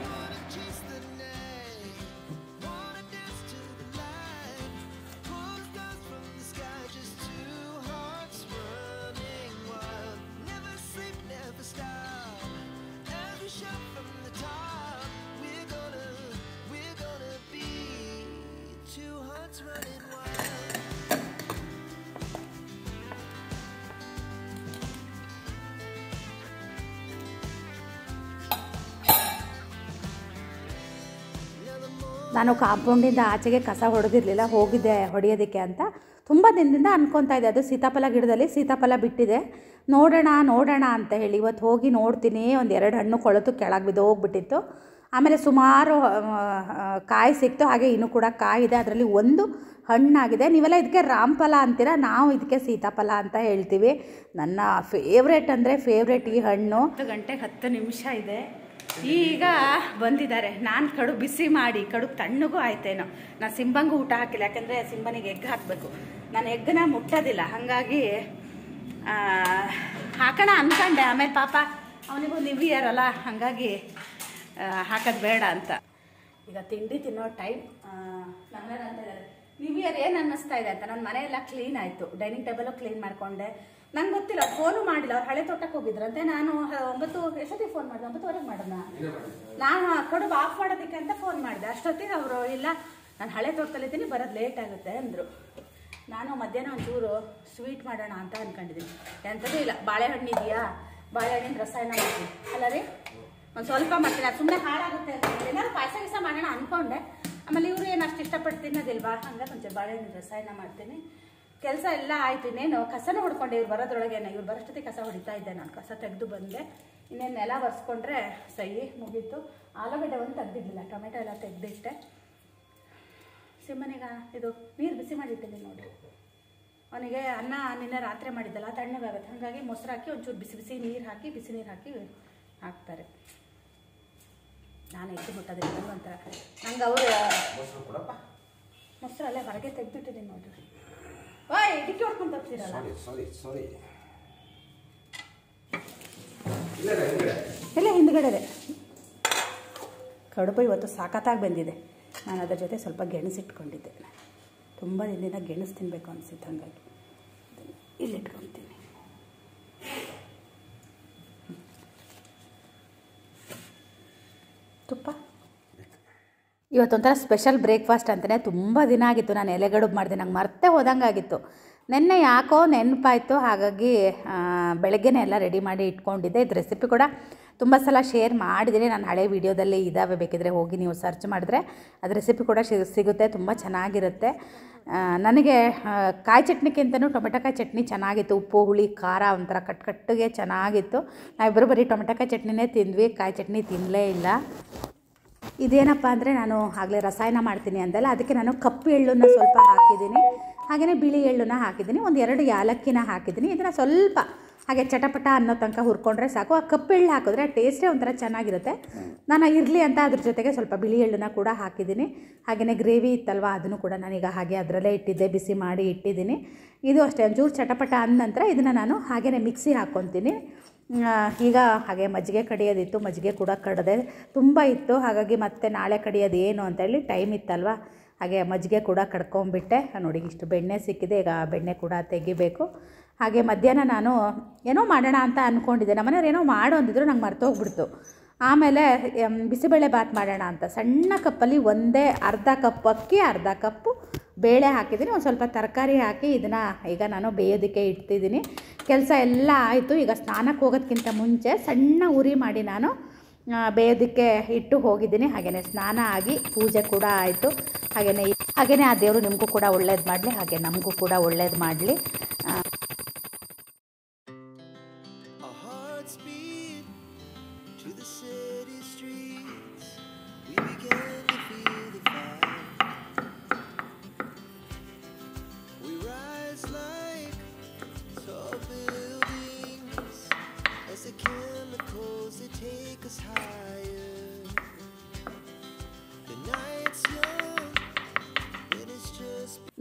ನಾನು ಕಾಂಪೌಂಡಿಂದ ಆಚೆಗೆ ಕಸ ಹೊಡೆದಿರಲಿಲ್ಲ, ಹೋಗಿದ್ದೆ ಹೊಡೆಯೋದಕ್ಕೆ ಅಂತ. ತುಂಬ ದಿನದಿಂದ ಅನ್ಕೊತಾ ಇದ್ದೆ, ಅದು ಸೀತಾಫಲ ಗಿಡದಲ್ಲಿ ಸೀತಾಫಲ ಬಿಟ್ಟಿದೆ, ನೋಡೋಣ ಅಂತ ಹೇಳಿ ಇವತ್ತು ಹೋಗಿ ನೋಡ್ತೀನಿ. ಒಂದು 2 ಹಣ್ಣು ಕೊಳೆತು ಕೆಳಗೆ ಬಿದ್ದು ಹೋಗ್ಬಿಟ್ಟಿತ್ತು. ಆಮೇಲೆ ಸುಮಾರು ಕಾಯಿ ಸಿಕ್ತು. ಹಾಗೆ ಇನ್ನೂ ಕೂಡ ಕಾಯಿದೆ, ಅದರಲ್ಲಿ ಒಂದು ಹಣ್ಣಾಗಿದೆ. ನೀವೆಲ್ಲ ಇದಕ್ಕೆ ರಾಮಫಲ ಅಂತೀರ, ನಾವು ಇದಕ್ಕೆ ಸೀತಾಫಲ ಅಂತ ಹೇಳ್ತೀವಿ. ನನ್ನ ಫೇವ್ರೇಟ್ ಅಂದರೆ ಫೇವ್ರೇಟ್ ಈ ಹಣ್ಣು. 10 ಗಂಟೆಗೆ 10 ನಿಮಿಷ ಇದೆ. ಈಗ ಬಂದಿದ್ದಾರೆ. ನಾನು ಕಡುಬು ಬಿಸಿ ಮಾಡಿ, ಕಡುಬು ತಣ್ಣಗೂ ಆಯ್ತೇನೋ. ನಾನು ಸಿಂಬಂಗೂ ಊಟ ಹಾಕಿಲ್ಲ, ಯಾಕಂದರೆ ಸಿಂಬನಿಗೆ ಎಗ್ ಹಾಕಬೇಕು. ನಾನು ಎಗ್ಗನ್ನ ಮುಟ್ಟೋದಿಲ್ಲ, ಹಾಗಾಗಿ ಹಾಕೋಣ ಅಂದ್ಕೊಂಡೆ. ಆಮೇಲೆ ಪಾಪ ಅವನಿಗೂ ನ್ಯೂ ಇಯರ್ ಅಲ್ಲ, ಹಾಗಾಗಿ ಹಾಕೋದು ಬೇಡ ಅಂತ. ಈಗ ತಿಂಡಿ ತಿನ್ನೋ ಟೈಮ್. ನಮ್ಮನೇಲಿ ಅಂತ ಇದ್ದಾರೆ, ನ್ಯೂ ಇಯರ್ ಏನು ಅನ್ನಿಸ್ತಾ ಇದೆ ಅಂತ. ನನ್ನ ಮನೆಯೆಲ್ಲ ಕ್ಲೀನ್ ಆಯಿತು, ಡೈನಿಂಗ್ ಟೇಬಲು ಕ್ಲೀನ್ ಮಾಡಿಕೊಂಡೆ. ನಂಗೆ ಗೊತ್ತಿಲ್ಲ, ಫೋನು ಮಾಡಿಲ್ಲ. ಅವ್ರು ಹಳೆ ತೋಟಕ್ಕೆ ಹೋಗಿದ್ರಂತೆ. ನಾನು 9 ಎಷ್ಟೊತ್ತಿಗೆ ಫೋನ್ ಮಾಡಿದೆ? 9:15 ಮಾಡೋಣ. ನಾನು ಕಡುಬು ಆಫ್ ಮಾಡೋದಕ್ಕೆ ಅಂತ ಫೋನ್ ಮಾಡಿದೆ. ಅಷ್ಟೊತ್ತಿಗೆ ಅವರು ಇಲ್ಲ, ನಾನು ಹಳೆ ತೋಟದಲ್ಲಿದ್ದೀನಿ, ಬರೋದು ಲೇಟ್ ಆಗುತ್ತೆ ಅಂದರು. ನಾನು ಮಧ್ಯಾಹ್ನ ಒಂಚೂರು ಸ್ವೀಟ್ ಮಾಡೋಣ ಅಂತ ಅಂದ್ಕೊಂಡಿದ್ದೀನಿ. ಎಂಥದ್ದು ಇಲ್ಲ, ಬಾಳೆಹಣ್ಣು ಇದೆಯಾ, ಬಾಳೆಹಣ್ಣಿನ ರಸಾಯನ ಮಾಡ್ತೀನಿ ಅಲ್ಲ ರೀ. ಒಂದು ಸ್ವಲ್ಪ ಮಾಡ್ತೀನಿ, ಅದು ಸುಮ್ಮನೆ ಹಾಳಾಗುತ್ತೆ ಅಂತ ಹೇಳಿ ನಾನು ಪಾಯಸ ಗೀಸ ಮಾಡೋಣ ಅಂದ್ಕೊಂಡೆ. ಆಮೇಲೆ ಇವರು ಏನು ಅಷ್ಟು ಇಷ್ಟಪಟ್ಟು ತಿನ್ನೋದಿಲ್ವಾ, ಹಂಗಾಗಿ ಒಂಚೂರು ಬಾಳೆಹಣ್ಣು ರಸಾಯನ ಮಾಡ್ತೀನಿ. ಕೆಲಸ ಎಲ್ಲ ಆಯ್ತು, ಇನ್ನೇನು ಕಸನೂ ಹೊಡ್ಕೊಂಡೆ. ಇವ್ರು ಬರೋದ್ರೊಳಗೇನೆ, ಇವ್ರು ಬರೋಷ್ಟೊತ್ತಿಗೆ ಕಸ ಹೊಡಿತಾ ಇದ್ದೆ ನಾನು. ಕಸ ತೆಗೆದು ಬಂದೆ, ಇನ್ನೇನು ನೆಲ ಒರೆಸ್ಕೊಂಡ್ರೆ ಸೈ ಮುಗೀತು. ಆಲೂಗಡ್ಡೆ ಒಂದು ತೆಗ್ದಿದ್ದಿಲ್ಲ, ಟೊಮೆಟೊ ಎಲ್ಲ ತೆಗೆದಿಟ್ಟೆ. ಸಿಮ್ಮನಿಗ ಇದು ನೀರು ಬಿಸಿ ಮಾಡಿದ್ದೀನಿ ನೋಡಿ. ಅವನಿಗೆ ಅನ್ನ ನಿನ್ನೆ ರಾತ್ರಿ ಮಾಡಿದ್ದಲ್ಲ ತಣ್ಣಗಾಗುತ್ತೆ, ಹಾಗಾಗಿ ಮೊಸರು ಹಾಕಿ ಒಂಚೂರು ಬಿಸಿ ಬಿಸಿ ನೀರು ಹಾಕಿ ಹಾಕ್ತಾರೆ. ನಾನು ಎದ್ದು ಬಿಟ್ಟೋದಿಲ್ಲ ಒಂಥರ ನಂಗೆ ಅವರು ಮೊಸರು ಅಲ್ಲೇ ಹೊರಗೆ ತೆಗೆದಿಟ್ಟಿದ್ದೀನಿ ನೋಡ್ರಿ. ಓಯ್ ಡಿಕ್ಕಿ ಹೊಡ್ಕೊಂಡು ತಪ್ಪಿರಲ್ಲ. ಇಲ್ಲ ಹಿಂದ್ಗಡೆ ಕಡುಬು ಇವತ್ತು ಸಾಕತ್ತಾಗಿ ಬಂದಿದೆ. ನಾನು ಅದರ ಜೊತೆ ಸ್ವಲ್ಪ ಗೆಣಸಿಟ್ಕೊಂಡಿದ್ದೆ. ತುಂಬ ದಿನದಿಂದ ಗೆಣಸು ತಿನ್ನಬೇಕು ಅನಿಸಿತ್ತು, ಹಾಗಾಗಿ ಇಲ್ಲಿಟ್ಕೊತೀನಿ. ತುಪ್ಪ ಇವತ್ತೊಂಥರ ಸ್ಪೆಷಲ್ ಬ್ರೇಕ್ಫಾಸ್ಟ್ ಅಂತಲೇ ತುಂಬ ದಿನ ಆಗಿತ್ತು ನಾನು ಎಲೆಗಡುಬು ಮಾಡಿದೆ. ನಂಗೆ ಮರ್ತೇ ಹೋದಂಗಾಗಿತ್ತು. ನೆನ್ನೆ ಯಾಕೋ ನೆನಪಾಯಿತು, ಹಾಗಾಗಿ ಬೆಳಗ್ಗೆನೇ ಎಲ್ಲ ರೆಡಿ ಮಾಡಿ ಇಟ್ಕೊಂಡಿದ್ದೆ. ಇದು ರೆಸಿಪಿ ಕೂಡ ತುಂಬ ಸಲ ಶೇರ್ ಮಾಡಿದ್ದೀನಿ, ನಾನು ಹಳೆ ವೀಡಿಯೋದಲ್ಲಿ ಇದ್ದಾವೆ, ಬೇಕಿದ್ರೆ ಹೋಗಿ ನೀವು ಸರ್ಚ್ ಮಾಡಿದ್ರೆ ಅದು ರೆಸಿಪಿ ಕೂಡ ಸಿಗುತ್ತೆ. ತುಂಬ ಚೆನ್ನಾಗಿರುತ್ತೆ. ನನಗೆ ಕಾಯಿ ಚಟ್ನಿಗಿಂತನೂ ಟೊಮೆಟೊಕಾಯಿ ಚಟ್ನಿ ಚೆನ್ನಾಗಿತ್ತು. ಉಪ್ಪು ಹುಳಿ ಖಾರ ಒಂಥರ ಕಟ್ಟಿಗೆ ಚೆನ್ನಾಗಿತ್ತು. ನಾವಿಬ್ಬರು ಬರೀ ಟೊಮೆಟೊಕಾಯಿ ಚಟ್ನಿನೇ ತಿಂದ್ವಿ, ಕಾಯಿ ಚಟ್ನಿ ತಿನ್ನಲೇ ಇಲ್ಲ. ಇದೇನಪ್ಪ ಅಂದರೆ ನಾನು ಆಗಲೇ ರಸಾಯನ ಮಾಡ್ತೀನಿ ಅಂದಲ್ಲ, ಅದಕ್ಕೆ ನಾನು ಕಪ್ಪು ಎಳ್ಳನ್ನು ಸ್ವಲ್ಪ ಹಾಕಿದ್ದೀನಿ, ಹಾಗೆಯೇ ಬಿಳಿ ಎಳ್ಳನ್ನು ಹಾಕಿದ್ದೀನಿ, ಒಂದು 2 ಯಾಲಕ್ಕಿನ ಹಾಕಿದ್ದೀನಿ. ಇದನ್ನು ಸ್ವಲ್ಪ ಹಾಗೆ ಚಟಪಟ ಅನ್ನೋ ತನಕ ಹುರ್ಕೊಂಡ್ರೆ ಸಾಕು. ಆ ಕಪ್ಪು ಎಳ್ಳು ಹಾಕಿದ್ರೆ ಟೇಸ್ಟೇ ಒಂಥರ ಚೆನ್ನಾಗಿರುತ್ತೆ. ನಾನು ಇರಲಿ ಅಂತ ಅದ್ರ ಜೊತೆಗೆ ಸ್ವಲ್ಪ ಬಿಳಿ ಎಳ್ಳನ್ನು ಕೂಡ ಹಾಕಿದ್ದೀನಿ. ಹಾಗೆಯೇ ಗ್ರೇವಿ ಇತ್ತಲ್ವ, ಅದನ್ನು ಕೂಡ ನಾನೀಗ ಹಾಗೆ ಅದರಲ್ಲೇ ಇಟ್ಟಿದ್ದೆ, ಬಿಸಿ ಮಾಡಿ ಇಟ್ಟಿದ್ದೀನಿ. ಇದು ಅಷ್ಟೇ ಒಂಚೂರು ಚಟಪಟ ಅಂದ ನಂತರ ಇದನ್ನು ನಾನು ಹಾಗೆಯೇ ಮಿಕ್ಸಿ ಹಾಕ್ಕೊತೀನಿ. ಈಗ ಹಾಗೆ ಮಜ್ಜಿಗೆ ಕಡಿಯೋದಿತ್ತು, ಮಜ್ಜಿಗೆ ಕೂಡ ಕಡಿದೆ, ತುಂಬ ಇತ್ತು. ಹಾಗಾಗಿ ಮತ್ತೆ ನಾಳೆ ಕಡಿಯೋದು ಏನು ಅಂತೇಳಿ ಟೈಮ್ ಇತ್ತಲ್ವ, ಹಾಗೆ ಮಜ್ಜಿಗೆ ಕೂಡ ಕಡ್ಕೊಂಬಿಟ್ಟೆ. ನೋಡಿ ಇಷ್ಟು ಬೆಣ್ಣೆ ಸಿಕ್ಕಿದೆ, ಈಗ ಬೆಣ್ಣೆ ಕೂಡ ತೆಗಿಬೇಕು. ಹಾಗೆ ಮಧ್ಯಾಹ್ನ ನಾನು ಏನೋ ಮಾಡೋಣ ಅಂತ ಅಂದ್ಕೊಂಡಿದ್ದೆ. ನಮ್ಮನೆಯವ್ರು ಏನೋ ಮಾಡು ಅಂದಿದ್ರು, ನಂಗೆ ಮರ್ತೋಗ್ಬಿಡ್ತು. ಆಮೇಲೆ ಬಿಸಿಬೇಳೆ ಬಾತ್ ಮಾಡೋಣ ಅಂತ ಸಣ್ಣ ಕಪ್ಪಲ್ಲಿ ಒಂದೇ ಅರ್ಧ ಕಪ್ ಅಕ್ಕಿ, ಅರ್ಧ ಕಪ್ಪು ಬೇಳೆ ಹಾಕಿದ್ದೀನಿ, ಒಂದು ಸ್ವಲ್ಪ ತರಕಾರಿ ಹಾಕಿ ಇದನ್ನು ಈಗ ನಾನು ಬೇಯೋದಕ್ಕೆ ಇಡ್ತಿದ್ದೀನಿ. ಕೆಲಸ ಎಲ್ಲ ಆಯಿತು. ಈಗ ಸ್ನಾನಕ್ಕೆ ಹೋಗೋದಕ್ಕಿಂತ ಮುಂಚೆ ಸಣ್ಣ ಉರಿ ಮಾಡಿ ನಾನು ಬೇಯೋದಕ್ಕೆ ಇಟ್ಟು ಹೋಗಿದ್ದೀನಿ. ಹಾಗೆಯೇ ಸ್ನಾನ ಆಗಿ ಪೂಜೆ ಕೂಡ ಆಯಿತು. ಹಾಗೆಯೇ ಆ ದೇವರು ನಿಮಗೂ ಕೂಡ ಒಳ್ಳೇದು ಮಾಡಲಿ, ಹಾಗೆ ನಮಗೂ ಕೂಡ ಒಳ್ಳೇದು ಮಾಡಲಿ.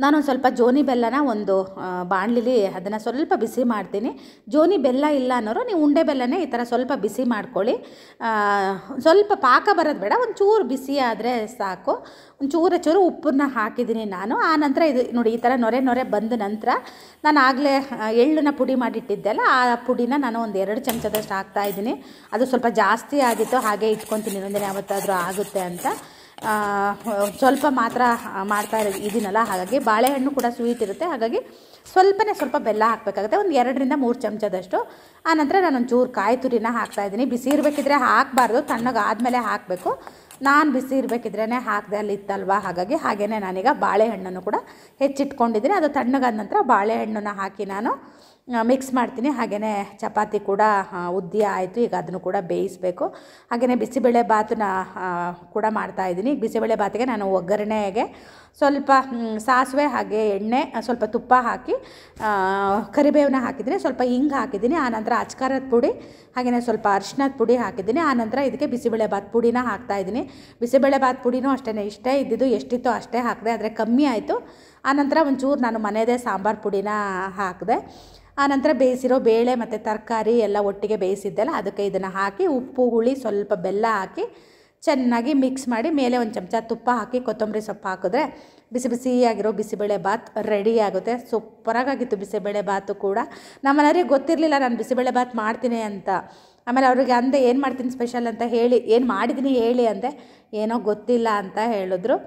ನಾನೊಂದು ಸ್ವಲ್ಪ ಜೋನಿ ಬೆಲ್ಲನ ಒಂದು ಬಾಣಲಿಲಿ ಅದನ್ನು ಸ್ವಲ್ಪ ಬಿಸಿ ಮಾಡ್ತೀನಿ. ಜೋನಿ ಬೆಲ್ಲ ಇಲ್ಲ ಅನ್ನೋರು ನೀವು ಉಂಡೆ ಬೆಲ್ಲನೇ ಈ ಥರ ಸ್ವಲ್ಪ ಬಿಸಿ ಮಾಡ್ಕೊಳ್ಳಿ. ಸ್ವಲ್ಪ ಪಾಕ ಬರೋದು ಬೇಡ, ಒಂಚೂರು ಬಿಸಿ ಆದರೆ ಸಾಕು. ಒಂಚೂರು ಉಪ್ಪನ್ನ ಹಾಕಿದ್ದೀನಿ ನಾನು. ಆ ನಂತರ ಇದು ನೋಡಿ ಈ ಥರ ನೊರೆ ಬಂದ ನಂತರ ನಾನು ಆಗಲೇ ಎಳ್ಳನ್ನ ಪುಡಿ ಮಾಡಿಟ್ಟಿದ್ದೆಲ್ಲ, ಆ ಪುಡಿನ ನಾನು ಒಂದು 2 ಚಮಚದಷ್ಟು ಹಾಕ್ತಾಯಿದ್ದೀನಿ. ಅದು ಸ್ವಲ್ಪ ಜಾಸ್ತಿ ಆಗಿತ್ತು, ಹಾಗೆ ಇಟ್ಕೊತೀನಿ, ಇನ್ನೊಂದಿನ ಯಾವತ್ತಾದರೂ ಆಗುತ್ತೆ ಅಂತ. ಸ್ವಲ್ಪ ಮಾತ್ರ ಮಾಡ್ತಾ ಇದೀನಲ್ಲ, ಹಾಗಾಗಿ ಬಾಳೆಹಣ್ಣು ಕೂಡ ಸ್ವೀಟ್ ಇರುತ್ತೆ, ಹಾಗಾಗಿ ಸ್ವಲ್ಪ ಬೆಲ್ಲ ಹಾಕಬೇಕಾಗುತ್ತೆ, ಒಂದು 2 ರಿಂದ 3 ಚಮಚದಷ್ಟು. ಆನಂತರ ನಾನೊಂಚೂರು ಕಾಯಿ ತುರಿನ ಹಾಕ್ತಾಯಿದ್ದೀನಿ. ಬಿಸಿ ಇರಬೇಕಿದ್ರೆ ಹಾಕಬಾರ್ದು, ತಣ್ಣಗಾದಮೇಲೆ ಹಾಕಬೇಕು. ನಾನು ಬಿಸಿ ಇರಬೇಕಿದ್ರೇ ಹಾಕಿದೆ, ಅಲ್ಲಿ ಇತ್ತಲ್ವ, ಹಾಗೆಯೇ ನಾನೀಗ ಬಾಳೆಹಣ್ಣನ್ನು ಕೂಡ ಹೆಚ್ಚಿಟ್ಕೊಂಡಿದ್ದೀನಿ. ಅದು ತಣ್ಣಗಾದ ನಂತರ ಬಾಳೆಹಣ್ಣನ್ನು ಹಾಕಿ ನಾನು ಮಿಕ್ಸ್ ಮಾಡ್ತೀನಿ. ಹಾಗೆಯೇ ಚಪಾತಿ ಕೂಡ ಉದ್ದಿ ಆಯಿತು, ಈಗ ಅದನ್ನು ಕೂಡ ಬೇಯಿಸಬೇಕು. ಹಾಗೆಯೇ ಬಿಸಿಬೇಳೆ ಬಾತನ್ನ ಕೂಡ ಮಾಡ್ತಾಯಿದ್ದೀನಿ. ಬಿಸಿಬೇಳೆ ಬಾತಿಗೆ ನಾನು ಒಗ್ಗರಣೆಗೆ ಸ್ವಲ್ಪ ಸಾಸಿವೆ ಹಾಗೆ ಎಣ್ಣೆ, ಸ್ವಲ್ಪ ತುಪ್ಪ ಹಾಕಿ ಕರಿಬೇವನ್ನ ಹಾಕಿದ್ದೀನಿ, ಸ್ವಲ್ಪ ಹಿಂಗೆ ಹಾಕಿದ್ದೀನಿ. ಆನಂತರ ಅಚ್ಕಾರದ ಪುಡಿ, ಹಾಗೆಯೇ ಸ್ವಲ್ಪ ಅರಿಶಿನದ ಪುಡಿ ಹಾಕಿದ್ದೀನಿ. ಆನಂತರ ಇದಕ್ಕೆ ಬಿಸಿಬೇಳೆ ಬಾತ್ ಪುಡಿನ ಹಾಕ್ತಾಯಿದ್ದೀನಿ. ಬಿಸಿಬೇಳೆ ಬಾತ್ ಪುಡಿನೂ ಅಷ್ಟೇ, ಇಷ್ಟೇ ಇದ್ದಿದ್ದು, ಎಷ್ಟಿತ್ತು ಅಷ್ಟೇ ಹಾಕಿದೆ, ಆದರೆ ಕಮ್ಮಿ ಆಯಿತು. ಆನಂತರ ಒಂಚೂರು ನಾನು ಮನೆಯದೇ ಸಾಂಬಾರು ಪುಡಿನ ಹಾಕಿದೆ. ಆನಂತರ ಬೇಯಿಸಿರೋ ಬೇಳೆ ಮತ್ತು ತರಕಾರಿ ಎಲ್ಲ ಒಟ್ಟಿಗೆ ಬೇಯಿಸಿದ್ದೆಲ್ಲ ಅದಕ್ಕೆ ಇದನ್ನು ಹಾಕಿ ಉಪ್ಪು ಹುಳಿ ಸ್ವಲ್ಪ ಬೆಲ್ಲ ಹಾಕಿ ಚೆನ್ನಾಗಿ ಮಿಕ್ಸ್ ಮಾಡಿ ಮೇಲೆ ಒಂದು ಚಮಚ ತುಪ್ಪ ಹಾಕಿ ಕೊತ್ತಂಬರಿ ಸೊಪ್ಪು ಹಾಕಿದ್ರೆ ಬಿಸಿಯಾಗಿರೋ ಬಿಸಿಬೇಳೆ ಬಾತ್ ರೆಡಿ ಆಗುತ್ತೆ. ಸೂಪರಾಗಿತ್ತು ಬಿಸಿಬೇಳೆ ಬಾತು ಕೂಡ. ನಮ್ಮನೆಯವ್ರಿಗೆ ಗೊತ್ತಿರಲಿಲ್ಲ ನಾನು ಬಿಸಿಬೇಳೆ ಬಾತ್ ಮಾಡ್ತೀನಿ ಅಂತ. ಆಮೇಲೆ ಅವ್ರಿಗೆ ಅಂದೆ ಏನು ಮಾಡ್ತೀನಿ ಸ್ಪೆಷಲ್ ಅಂತ ಹೇಳಿ, ಏನು ಮಾಡಿದ್ದೀನಿ ಹೇಳಿ ಅಂದೆ, ಏನೋ ಗೊತ್ತಿಲ್ಲ ಅಂತ ಹೇಳಿದ್ರು.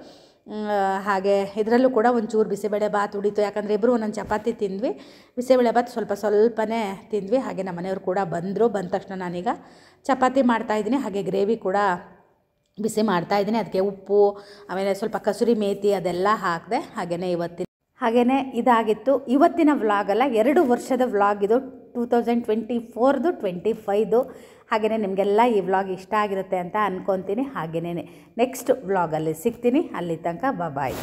ಹಾಗೆ ಇದರಲ್ಲೂ ಕೂಡ ಒಂಚೂರು ಬಿಸಿಬೇಳೆ ಬಾತ್ ಉಡಿತು, ಯಾಕಂದರೆ ಇಬ್ಬರು ಒಂದೊಂದು ಚಪಾತಿ ತಿಂದ್ವಿ. ಬಿಸಿಬೇಳೆ ಬಾತ್ ಸ್ವಲ್ಪನೇ ತಿಂದ್ವಿ. ಹಾಗೆ ನಮ್ಮ ಮನೆಯವ್ರು ಕೂಡ ಬಂದರು. ಬಂದ ತಕ್ಷಣ ನಾನೀಗ ಚಪಾತಿ ಮಾಡ್ತಾಯಿದ್ದೀನಿ. ಹಾಗೆ ಗ್ರೇವಿ ಕೂಡ ಬಿಸಿ ಮಾಡ್ತಾಯಿದ್ದೀನಿ. ಅದಕ್ಕೆ ಉಪ್ಪು, ಆಮೇಲೆ ಸ್ವಲ್ಪ ಕಸೂರಿ ಮೇಥಿ ಅದೆಲ್ಲ ಹಾಕಿದೆ. ಹಾಗೆಯೇ ಇದಾಗಿತ್ತು ಇವತ್ತಿನ ವ್ಲಾಗಲ್ಲ, 2 ವರ್ಷದ ವ್ಲಾಗ್ ಇದು, 2024ದು 25ದು. ಹಾಗೆಯೇ ನಿಮಗೆಲ್ಲ ಈ ವ್ಲಾಗ್ ಇಷ್ಟ ಆಗಿರುತ್ತೆ ಅಂತ ಅಂದ್ಕೊತೀನಿ. ಹಾಗೆಯೇ ನೆಕ್ಸ್ಟ್ ವ್ಲಾಗಲ್ಲಿ ಸಿಗ್ತೀನಿ. ಅಲ್ಲಿ ತನಕ ಬಾಯ್.